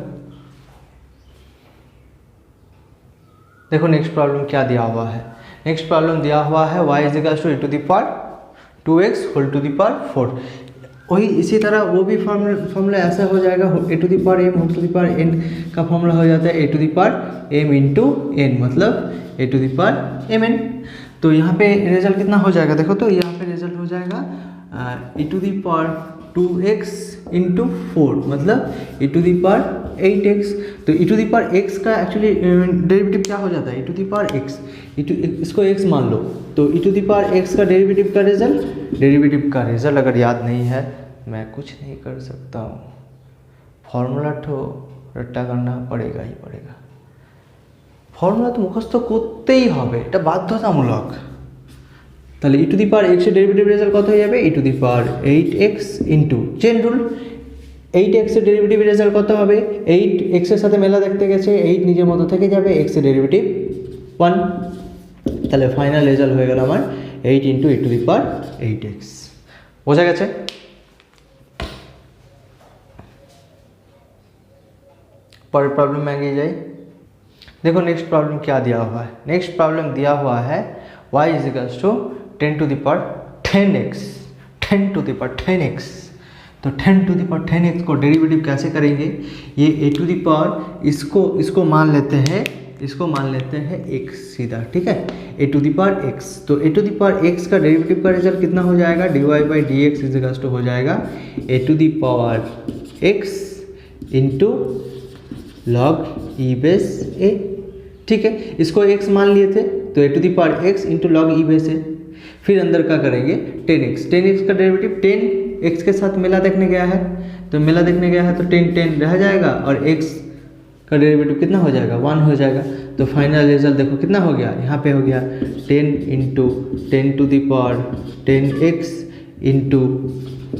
देखो नेक्स्ट प्रॉब्लम क्या दिया हुआ है, नेक्स्ट प्रॉब्लम दिया हुआ है y is equal to e to the power 2x whole to the power 4। वही इसी तरह वो भी फॉर्मूला ऐसा हो जाएगा a to the power m whole to the power n का फॉर्मूला हो जाता है a to the power m into n मतलब a to the power mn। तो यहाँ पे रिजल्ट कितना हो जाएगा, देखो तो यहाँ पे रिजल्ट हो जाएगा e to the power 2x into 4 मतलब e to the power 8x। तो e to the power x का एक्चुअली डेरिवेटिव क्या हो जाता है e to the power x, इसको x मान लो। तो e to the power x का डेरिवेटिव का रिजल्ट अगर याद नहीं है मैं कुछ नहीं कर सकता हूँ, फॉर्मूला तो रट्टा करना पड़ेगा ही पड़ेगा। फॉर्मूला तो मुखস্থ করতেই হবে, এটা বাধ্যতামূলক। তাহলে e to the power x এর ডেরিভেটিভ রেজাল্ট কত হয়ে যাবে e to the power 8x into chain rule 8x এর ডেরিভেটিভ রেজাল্ট কত হবে 8x এর সাথে মেলা দেখতে গেছে 8 নিজের মতো থেকে যাবে, x এর ডেরিভেটিভ 1। তাহলে ফাইনাল রেজাল্ট হয়ে গেল আমার 8 into e to the power 8x। বোঝা গেছে? परेर प्रॉब्लम में आगे जाए। देखो नेक्स्ट प्रॉब्लम क्या दिया हुआ है, नेक्स्ट प्रॉब्लम दिया हुआ है y is equals to 10 to the power 10x, 10 to the power 10x। तो 10 टू द पावर 10x को डेरिवेटिव कैसे करेंगे, ये a टू द पावर इसको मान लेते हैं x सीधा, ठीक है a to the power x। तो a to the power x का डेरिवेटिव का रिजल्ट कितना हो जाएगा dy by d x is equals to हो जाएगा a to the power x into log e base a, ठीक है इसको x मान लिए थे तो a to the power x into log e base a। फिर अंदर क्या करेंगे 10x का डेरिवेटिव 10x के साथ मेला देखने गया है तो मेला देखने गया है तो 10 रह जाएगा और x का डेरिवेटिव कितना हो जाएगा 1 हो जाएगा। तो फाइनल रिजल्ट देखो कितना हो गया, यहाँ पे हो गया 10 into 10 to the power 10x into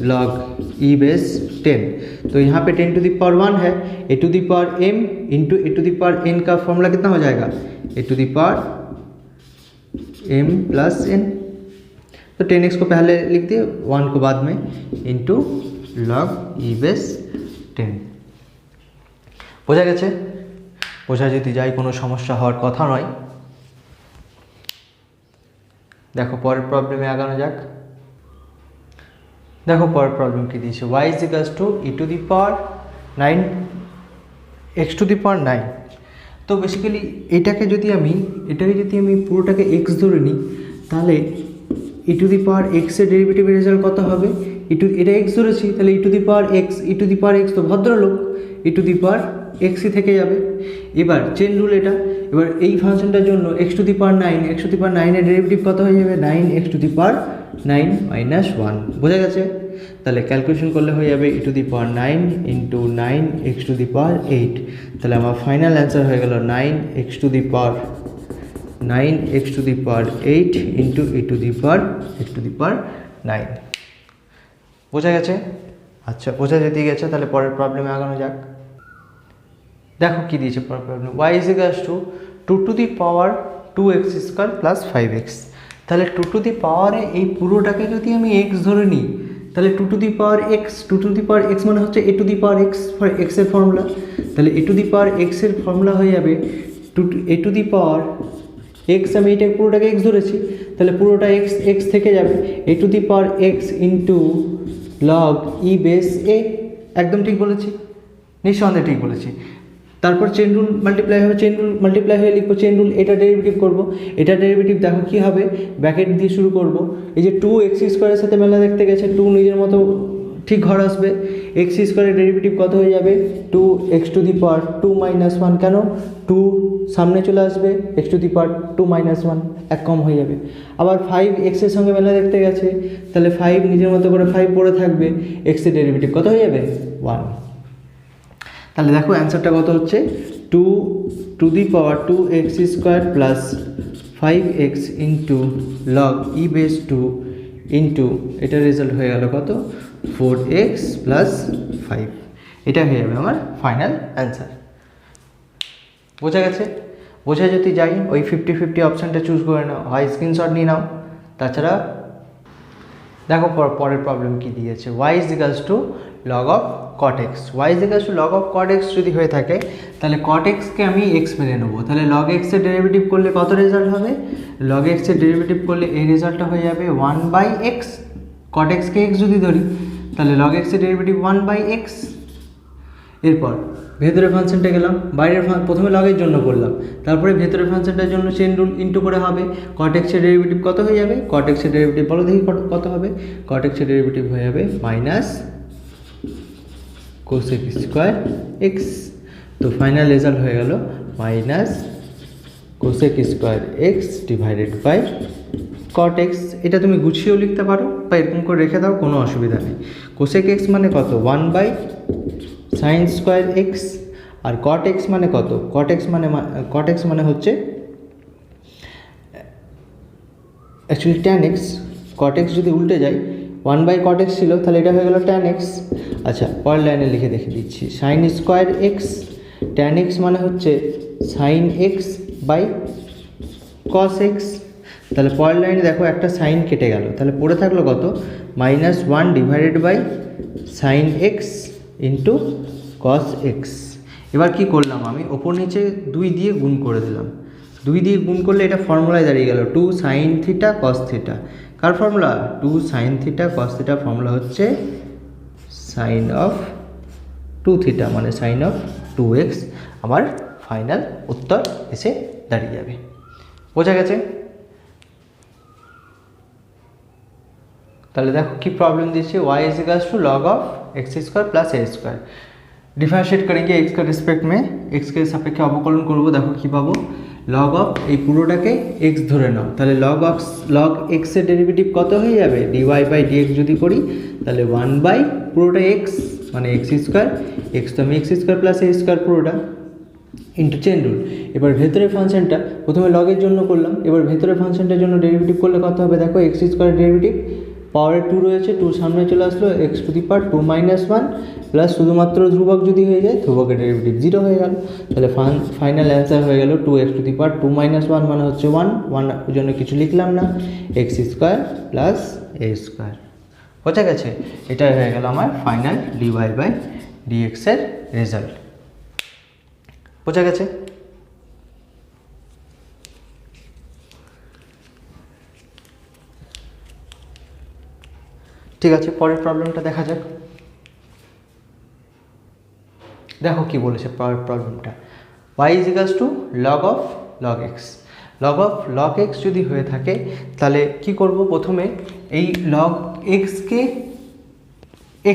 log e base 10। तो यहाँ पे 10 टू द पावर 1 है, a to the power m into a to the power n का फॉर्मूला कितना हो जाएगा a to the power m plus n। तो 10x को पहले लिख दिए 1 को बाद में इंटू लॉग ई बेस 10। বোঝা গেছে? বোঝা যদি যায় কোনো সমস্যা হওয়ার কথা নয়। দেখো পরের প্রবলেমে আগানো যাক। দেখো পরের প্রবলেম কি দিয়েছে y is equals to e to the power 9 x to the power 9। তো বেসিক্যালি এটাকে যদি আমি পুরোটাকে x ধরে নিই তাহলে e to the power x এর ডেরিভেটিভের রেজাল্ট কত হবে এটা x ধরেছি তাহলে e to the power x তো ভদ্রলোক e to the power x ই থেকে যাবে। এবার চেন রুল এটা, এবার এই ফাংশনটার জন্য x টু দি পাওয়ার 9 এর ডেরিভেটিভ কত হয়ে যাবে 9x to the power 9 minus 1। বোঝা গেছে? তাহলে ক্যালকুলেশন করলে হয়ে যাবে e to the power 9 into 9x to the power 8। তাহলে আমার ফাইনাল অ্যান্সার হয়ে গেল 9x to the power 8 into e to the power x to the power 9। বোঝা গেছে? আচ্ছা বোঝা যদি গেছে তাহলে পরের প্রবলেমে আগানো যাক। দেখো কি দিয়েছে পরের problem y is equals two 2 two the power 2x square plus 5x। তাহলে 2 টু দি পাওয়ারে এই পুরোটাকে যদি আমি x ধরে নিই তাহলে 2 টু দি পাওয়ার x মানে হচ্ছে a to the power x for x এর ফর্মুলা। তাহলে a to the power x এর ফর্মুলা হয়ে যাবে a to the power x, আমি এটা পুরোটাকে x ধরেছি তাহলে পুরোটা x থেকে যাবে a to the power x into log e base a। একদম ঠিক বলেছি, নিঃসন্দেহে ঠিক বলেছি। তারপর চেন রুল মাল্টিপ্লাই হবে, চেন রুল মাল্টিপ্লাই হয়ে লিখবো চেন রুল, এটা ডেরিভেটিভ করবো, এটা ডেরিভেটিভ দেখো কী হবে, ব্র্যাকেট দিয়ে শুরু করব। এই যে 2x² সাথে মেলা দেখতে গেছে, 2 নিজের মতো ঠিক ঘর আসবে, x² ডেরিভেটিভ কত হয়ে যাবে 2x⁻2 - 1, কেন 2 সামনে চলে আসবে, x⁻2 - 1 এক কম হয়ে যাবে। আবার 5x এর সঙ্গে মেলা দেখতে গেছে, তাহলে 5 নিজের মতো করে 5 পড়ে থাকবে, x এর ডেরিভেটিভ কত হয়ে যাবে 1। তাহলে দেখো অ্যান্সারটা কত হচ্ছে 2⁻2x² plus 5x into log e⁻2 into এটার রেজাল্ট হয়ে গেল কত 4x প্লাস 5। এটা হয়ে যাবে আমার ফাইনাল অ্যান্সার। বোঝা গেছে? বোঝা যদি যাই ওই 50-50 অপশানটা চুজ করে নাও, হয় স্ক্রিনশট নিয়ে নাও। তাছাড়া দেখো পরের প্রবলেম কি দিয়েছে, y = log of cot x। y = log of cot x যদি হয়ে থাকে তাহলে cot x কে আমি x মেনে নেবো, তাহলে log x এর ডেরিভেটিভ করলে কত রেজাল্ট হবে, log x এর ডেরিভেটিভ করলে এই রেজাল্টটা হয়ে যাবে 1/x। cot x কে x যদি ধরি তাহলে log x এর ডেরিভেটিভ 1/x। এরপর ভেতরের ফাংশনটা গেলাম, বাইরের প্রথমে লগের জন্য করলাম, তারপরে ভেতরের ফাংশনটার জন্য চেন রুল ইন্টু করে হবে, cot x এর ডেরিভেটিভ কত হয়ে যাবে, cot x এর ডেরিভেটিভ বলো দেখি কত হবে, cot x এর ডেরিভেটিভ হয়ে যাবে মাইনাস cosec² x। তো ফাইনাল রেজাল্ট হয়ে গেল minus cosec² x divided by cot x। এটা তুমি গুছিয়েও লিখতে পারো বা এরকম করে রেখে দাও, কোনো অসুবিধা নেই। cosec x মানে কত 1/sin² x, আর cot x মানে কত, cot x মানে হচ্ছে actually tan x। cot x যদি উল্টে যায় 1/cot x ছিল, তাহলে এটা হয়ে গেল tan x। আচ্ছা পরের লাইনে লিখে দেখে দিচ্ছি, sin² x, tan x মানে হচ্ছে sin x by cos x। তাহলে পরের লাইনে দেখো একটা সাইন কেটে গেল, তাহলে পড়ে থাকলো কত -1 divided by sin x into cos x। এবার কি করলাম আমি, ওপর নিচে 2 দিয়ে গুণ করে দিলাম, 2 দিয়ে গুণ করলে এটা ফর্মুলায় দাঁড়িয়ে গেল 2 sin θ cos θ। কার ফর্মুলা 2 sin θ cos θ, ফর্মুলা হচ্ছে sin of 2θ মানে sin of 2x। আমার ফাইনাল উত্তর এসে দাঁড়িয়ে যাবে। বোঝা গেছে? তাহলে দেখো কি प्रॉब्लम दिए, y = log of x² plus a²। Differentiate करेंगे x के रिस्पेक्ट में, x के सापेक्षे अवकलन करब। देखो कि पाबो log of এই পুরোটাকে x ধরে নাও, তাহলে log x এর ডেরিভেটিভ কত হয়ে যাবে dy/dx যদি করি তাহলে 1/ পুরোটা x মানে x², x তো আমি x² প্লাস a² পুরোটা ইন্টু চেন রুল। এবার ভেতরের ফাংশনটা প্রথমে লগের জন্য করলাম, এবার ভেতরের ফাংশনটার জন্য ডেরিভেটিভ করলে কত হবে দেখো x² ডেরিভেটিভ পাওয়ারে 2 রয়েছে, 2 সামনে চলে আসলো x⁻2 - 1 প্লাস শুধুমাত্র ধ্রুবক যদি হয়ে যায় ধ্রুবকের ডেরিভেটিভ 0 হয়ে গেল। তাহলে ফাইনাল অ্যান্সার হয়ে গেল 2x⁻2 - 1 মানে হচ্ছে 1 ওই জন্য কিছু লিখলাম না, x² প্লাস a²। বোঝা গেছে? এটা হয়ে গেল আমার ফাইনাল dy/dx এর রেজাল্ট। বোঝা গেছে? ঠিক আছে, পরের প্রবলেমটা দেখা যাক। দেখো কি বলেছে পরের প্রবলেমটা, y = log of log x। log x যদি হয়ে থাকে তাহলে কি করব, প্রথমে এই log x কে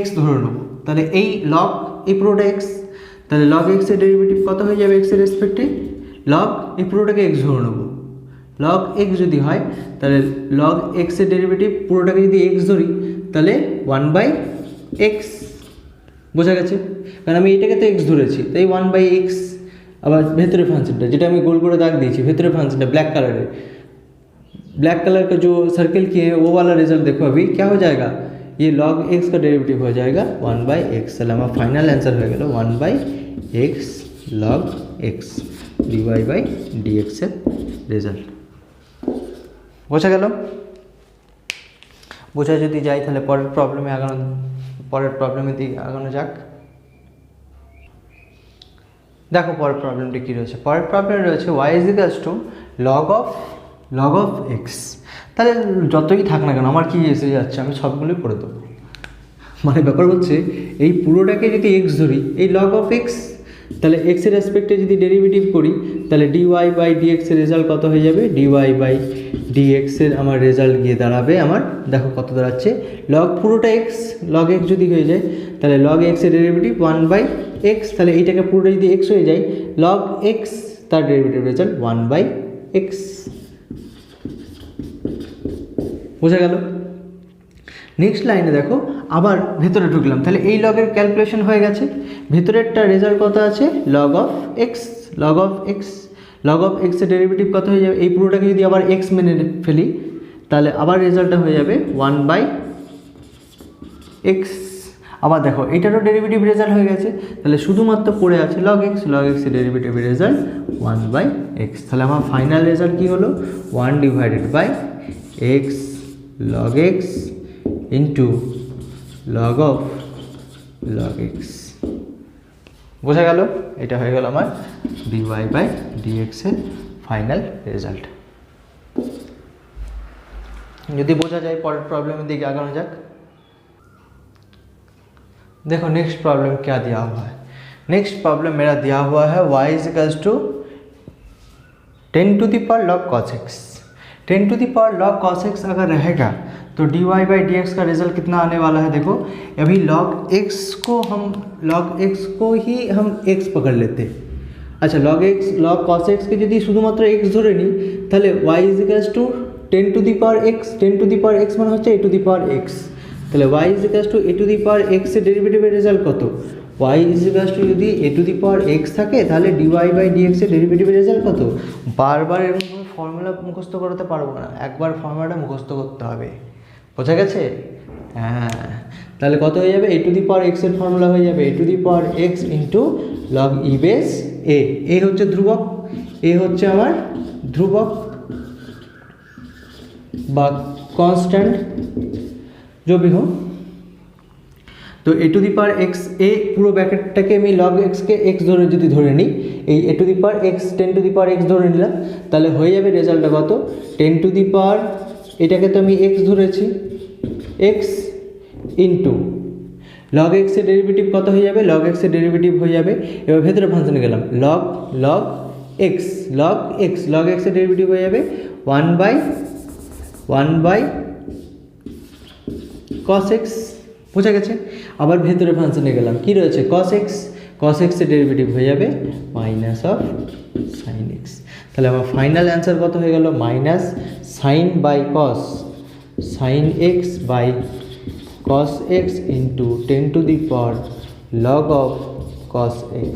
x ধরে নেব, তাহলে এই log এই পুরোটা x, তাহলে log x এর ডেরিভেটিভ কত হয়ে যাবে x এর রেসপেক্টে, log এই পুরোটাকে x ধরে নেব। log x যদি হয় তাহলে log x এর ডেরিভেটিভ পুরোটাকে যদি x ধরি তাহলে 1/x। বোঝা গেছে? কারণ আমি এটাকে তো x ধরেছি, তাই 1/x। আবার ভেতরের ফাংশনটা যেটা আমি গোল করে দাগ दिए ভেতরের फांक्शनটা ब्लैक कलर का जो सर्कल किए हैं वो वाला रिजल्ट देखो अभी क्या हो जाएगा, ये log x का डेरिवेटिव हो जाएगा 1/x। তাহলে আমার ফাইনাল অ্যান্সার হয়ে গেল 1/x log x dy/dx এর রেজাল্ট। বোঝা গেল? বোঝা যদি যায় তাহলে পরের প্রবলেমের দিকে আগানো যাক। দেখো পরের প্রবলেমটি কী রয়েছে, পরের প্রবলেম রয়েছে y = log of x। তাহলে যতই থাক না কেন আমার কি এসে যাচ্ছে, আমি সবগুলোই করে দেবো, মানে ব্যাপার হচ্ছে এই পুরোটাকে যদি এক্স ধরি, এই লগ অফ এক্স, তাহলে এক্সের রেসপেক্টে যদি ডেরিভেটিভ করি তাহলে ডিওয়াই বাই ডিএক্সের রেজাল্ট কত হয়ে যাবে, ডিওয়াই বাই ডিএক্সের আমার রেজাল্ট গিয়ে দাঁড়াবে আমার, দেখো কত দাঁড়াচ্ছে, লগ পুরোটা এক্স, লগ এক্স যদি হয়ে যায় তাহলে লগ এক্সের ডেরিভেটিভ 1/x, তাহলে এইটাকে পুরোটা যদি এক্স হয়ে যায় লগ এক্স তার ডেরিভেটিভ রেজাল্ট 1/x। বোঝা গেল? নেক্সট লাইনে দেখো আবার ভেতরে ঢুকলাম, তাহলে এই লগের ক্যালকুলেশন হয়ে গেছে, ভেতরেরটা রেজাল্ট কত আছে, log of x, log of x, log of এক্সের ডেরিভেটিভ কত হয়ে যাবে, এই পুরোটাকে যদি আবার এক্স মেনে ফেলি তাহলে আবার রেজাল্টটা হয়ে যাবে 1/x। আবার দেখো এটারও ডেরিভেটিভ রেজাল্ট হয়ে গেছে, তাহলে শুধুমাত্র পড়ে আছে লগ এক্স, লগ এক্সের ডেরিভেটিভ রেজাল্ট 1/x। তাহলে আমার ফাইনাল রেজাল্ট কী হলো, 1/x log x into log of log x. বোঝা গেল? এটা হয়ে গেল আমার ডিওয়াই বাই ডিএক্সের ফাইনাল রেজাল্ট। যদি বোঝা যায় পরের प्रॉब्लम दिखे आगानो जाक। देखो नेक्स्ट प्रॉब्लम क्या दिया हुआ है। नेक्स्ट प्रॉब्लम मेरा दिया हुआ है y is equals to 10 to the power log cos x। 10 to the power log cos x अगर रहेगा तो dy बाई डी एक्स का रिजल्ट कितना आने वाला है। देखो अभी log x को ही हम x पकड़ लेते। अच्छा log cos x के यदि शुधुमात्र x धरे नी ताहले y is equals to 10 to the power x। 10 to the power x मान होच्छे a to the power x। তাহলে y is equals to a to the power x এর ডেরিভেটিভের রেজাল্ট কত, y ইজ ইকুয়ালস টু যদি a to the power x থাকে তাহলে dy বাই dx এর ডেরিভেটিভের রেজাল্ট কত। বারবার এরকম কোনো ফর্মুলা মুখস্থ করতে পারবো না, একবার ফর্মুলাটা মুখস্থ করতে হবে। বোঝা গেছে? হ্যাঁ, তাহলে কত হয়ে যাবে, a to the power x এর ফর্মুলা হয়ে যাবে a to the power x into log E base a। a হচ্ছে ধ্রুবক, a হচ্ছে আমার ধ্রুবক বা कॉन्स्टेंट जो भी हो। तो ए टू दी पावर एक्स ए पुरो ब्रैकेटटाके आमि लग एक्स के एक्स धरे यदि धरे निई a to the power x 10 to the power x धरे निलाम ताहले हये जाबे रेजाल्टटा कत 10 टू दी पावर एटाके तो आमि एक्स धरेछि एक्स इनटू लग एक्स एर डेरिवेटिव कत हये जाबे लग एक्स एर डेरिवेटिव हये जाबे एबार भेतरे फांशने गेलाम लग एक्स एर डेरिवेटिव हये जाबे 1 बाई cos x। বোঝা গেছে? আবার ভেতরে ফাংশনে গেলাম, কি রয়েছে cos x এর ডেরিভেটিভ হয়ে যাবে মাইনাস অফ sin x। তাহলে আমার ফাইনাল অ্যান্সার কত হয়ে গেল, minus sine by cos sin x by cos x into 10 to the power log of cos x।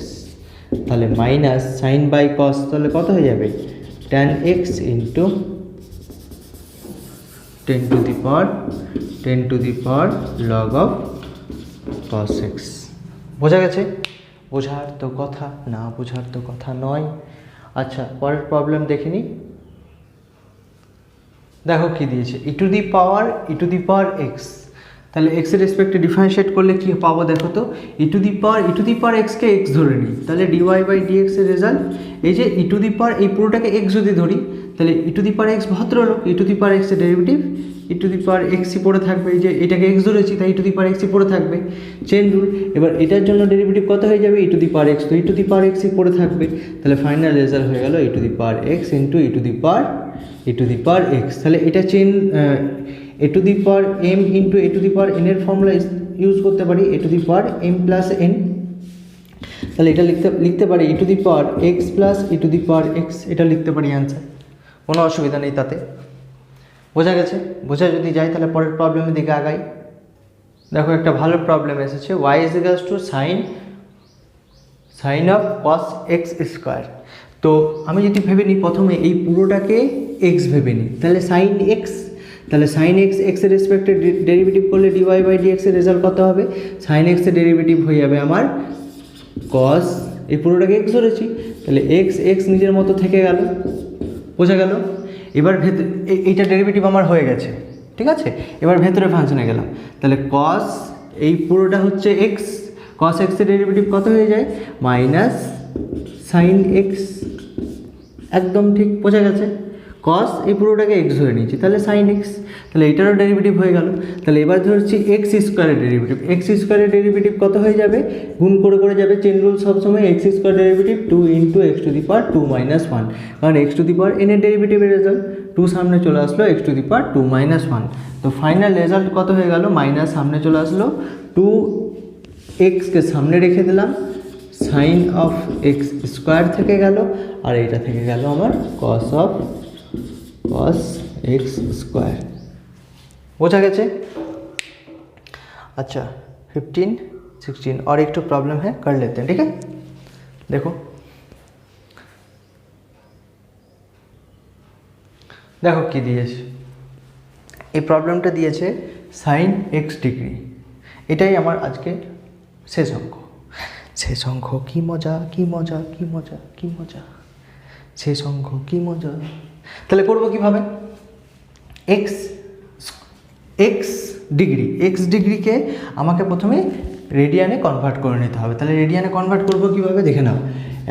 তাহলে মাইনাস সাইন বাই কস তাহলে কত হয়ে যাবে tan x into 10 to the power log of cos x। বোঝা গেছে? বোঝার তো কথা না, বোঝার তো কথা নয়। আচ্ছা পরের প্রবলেম দেখে নিই। দেখো কি দিয়েছে e to the power x. তাহলে এক্স এর রেসপেক্টে ডিফারেন্সিয়েট করলে কি পাবো দেখো তো, e to the power x কে এক্স ধরে নিই তাহলে ডিওয়াই বাই ডিএক্স এর রেজাল্ট এই যে ই টু দি পাওয়ার এই পুরোটাকে এক্স যদি ধরি তাহলে ই টু দি পাওয়ার এক্স ভদ্রলোক ই টু দি পাওয়ার এক্স এর ডেরিভেটিভ ই টু দি পাওয়ার এক্সই পড়ে থাকবে, এই যে এটাকে এক্স ধরেছি তাই ই টু দি পাওয়ার এক্সই পড়ে থাকবে, চেন রুল। এবার এটার জন্য ডেরিভেটিভ কত হয়ে যাবে ই টু দি পাওয়ার এক্স, তো ই টু দি পাওয়ার এক্সই পড়ে থাকবে। তাহলে ফাইনাল রেজাল্ট হয়ে গেল e to the power x into e to the power x. তাহলে এটা chain a to the power m into a to the power n এর ফর্মুলা ইউজ করতে পারি a to the power m plus n. তাহলে এটা লিখতে পারি e to the power x plus e to the power x, এটা লিখতে পারি অ্যান্সার, কোনো অসুবিধা নেই তাতে। বোঝা গেছে? বোঝা যদি যায় তাহলে পরের প্রবলেমের দিকে আগাই। দেখো একটা ভালো প্রবলেম এসেছে y is equals to sine of cos x square. তো আমি যদি ভেবে নিই প্রথমে এই পুরোটাকে x ভেবে নিই তাহলে সাইন এক্স, তাহলে সাইন এক্স এর রেসপেক্টে ডেরিভেটিভ করলে ডিওয়াই বাই ডিএক্স এর রেজাল্ট কত হবে, সাইন এক্স এর ডেরিভেটিভ হয়ে যাবে আমার cos, এই পুরোটাকে x ধরেছি তাহলে x নিজের মতো থেকে গেল। বোঝা গেল? এবার এইটা ডেরিভেটিভ আমার হয়ে গেছে, ঠিক আছে। এবার ভেতরে ফাংশনে গেলাম তাহলে cos এই পুরোটা হচ্ছে x, cos x এর ডেরিভেটিভ কত হয়ে যায় মাইনাস সাইন x, একদম ঠিক। বোঝা গেছে? কস এই পুরোটাকে এক্স ধরে নিয়েছি, তাহলে সাইন এক্স, তাহলে এটারও ডেরিভেটিভ হয়ে গেল। তাহলে এবার ধরছি এক্স স্কোয়ারের ডেরিভেটিভ, এক্স স্কোয়ারের ডেরিভেটিভ কত হয়ে যাবে, গুণ করে করে যাবে, চেন রুল সবসময়, x square derivative 2 into x to the power 2 minus 1, কারণ x to the power n এর ডেরিভেটিভের রেজাল্ট, 2 সামনে চলে আসলো, x to the power 2 minus 1, তো ফাইনাল রেজাল্ট কত হয়ে গেল, মাইনাস সামনে চলে আসলো, 2 এক্সকে সামনে রেখে দিলাম, সাইন অফ এক্স স্কোয়ার থেকে গেল, আর এইটা থেকে গেল আমার cos of cos x square. বোঝা গেছে? अच्छा 15 16 और एक तो प्रॉब्लम है, कर लेते हैं, ठीक है। देखो দেখো কি দিয়েছে, এই প্রবলেমটা দিয়েছে সাইন এক্স ডিগ্রি, এটাই আমার আজকে শেষ অঙ্ক। শেষ অঙ্ক, কি মজা কি মজা কি মজা কি মজা, শেষ অঙ্ক কি মজা। তাহলে করবো কীভাবে, এক্স এক্স ডিগ্রিকে আমাকে প্রথমে রেডিয়ানে কনভার্ট করে নিতে হবে। তাহলে রেডিয়ানে কনভার্ট করবো কীভাবে দেখে নাও,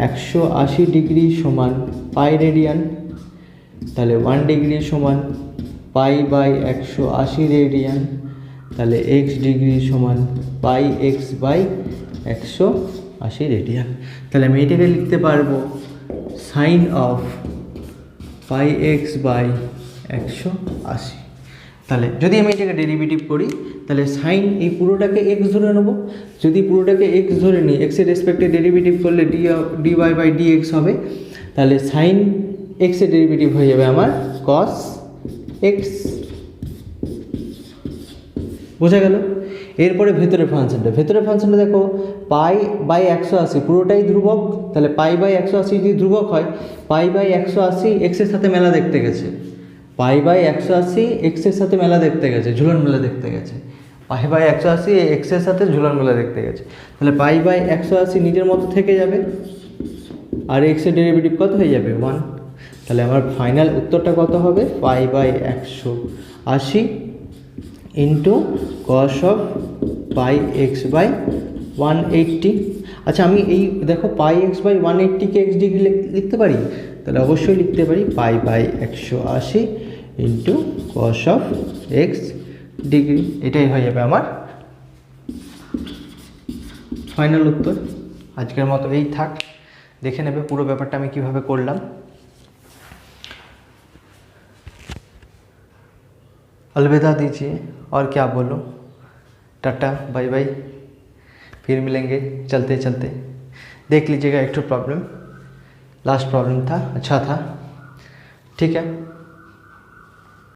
180 ডিগ্রি সমান পাই রেডিয়ান, তাহলে 1 ডিগ্রি সমান পাই বাই 180 রেডিয়ান, তাহলে এক্স ডিগ্রি সমান পাই এক্স বাই 180 রেডিয়ান। তাহলে আমি এটাকে লিখতে পারবো sine of pi x by 180। তাহলে যদি আমি এটাকে ডেরিভেটিভ করি, তাহলে সাইন এই পুরোটাকে এক্স ধরে নেবো, যদি পুরোটাকে এক্স ধরে নিই, এক্সের রেসপেক্টে ডেরিভেটিভ করলে d y by d x হবে, তাহলে সাইন এক্সের ডেরিভেটিভ হয়ে যাবে আমার কস এক্স। বোঝা গেল? এরপরে ভেতরের ফাংশনটা দেখো, পাই বাই 180 পুরোটাই ধ্রুবক, তাহলে পাই বাই 180 যদি ধ্রুবক হয়, পাই বাই 180 এক্সের সাথে মেলা দেখতে গেছে, পাই বাই 180 এক্সের সাথে মেলা দেখতে গেছে, ঝুলন মেলা দেখতে গেছে, পাই বাই 180 এক্সের সাথে ঝুলন মেলা দেখতে গেছে, তাহলে পাই বাই 180 নিজের মতো থেকে যাবে, আর এক্সের ডেরিভেটিভ কত হয়ে যাবে 1। তাহলে আমার ফাইনাল উত্তরটা কত হবে, pi by 180 into cos of pi x by 180। আচ্ছা আমি এই দেখো পাই এক্স বাই 180কে এক্স ডিগ্রি লিখতে পারি, তাহলে অবশ্যই লিখতে পারি pi by 180 into cos of x degree, এটাই হয়ে যাবে আমার ফাইনাল উত্তর। আজকের মতো এই থাক, দেখে নেবে পুরো ব্যাপারটা আমি কিভাবে করলাম। अलविदा दीजिए और क्या बोलूं, टाटा बाय बाय, फिर मिलेंगे चलते चलते। देख लीजिएगा एक तो प्रॉब्लम, लास्ट प्रॉब्लम था, अच्छा था, ठीक है।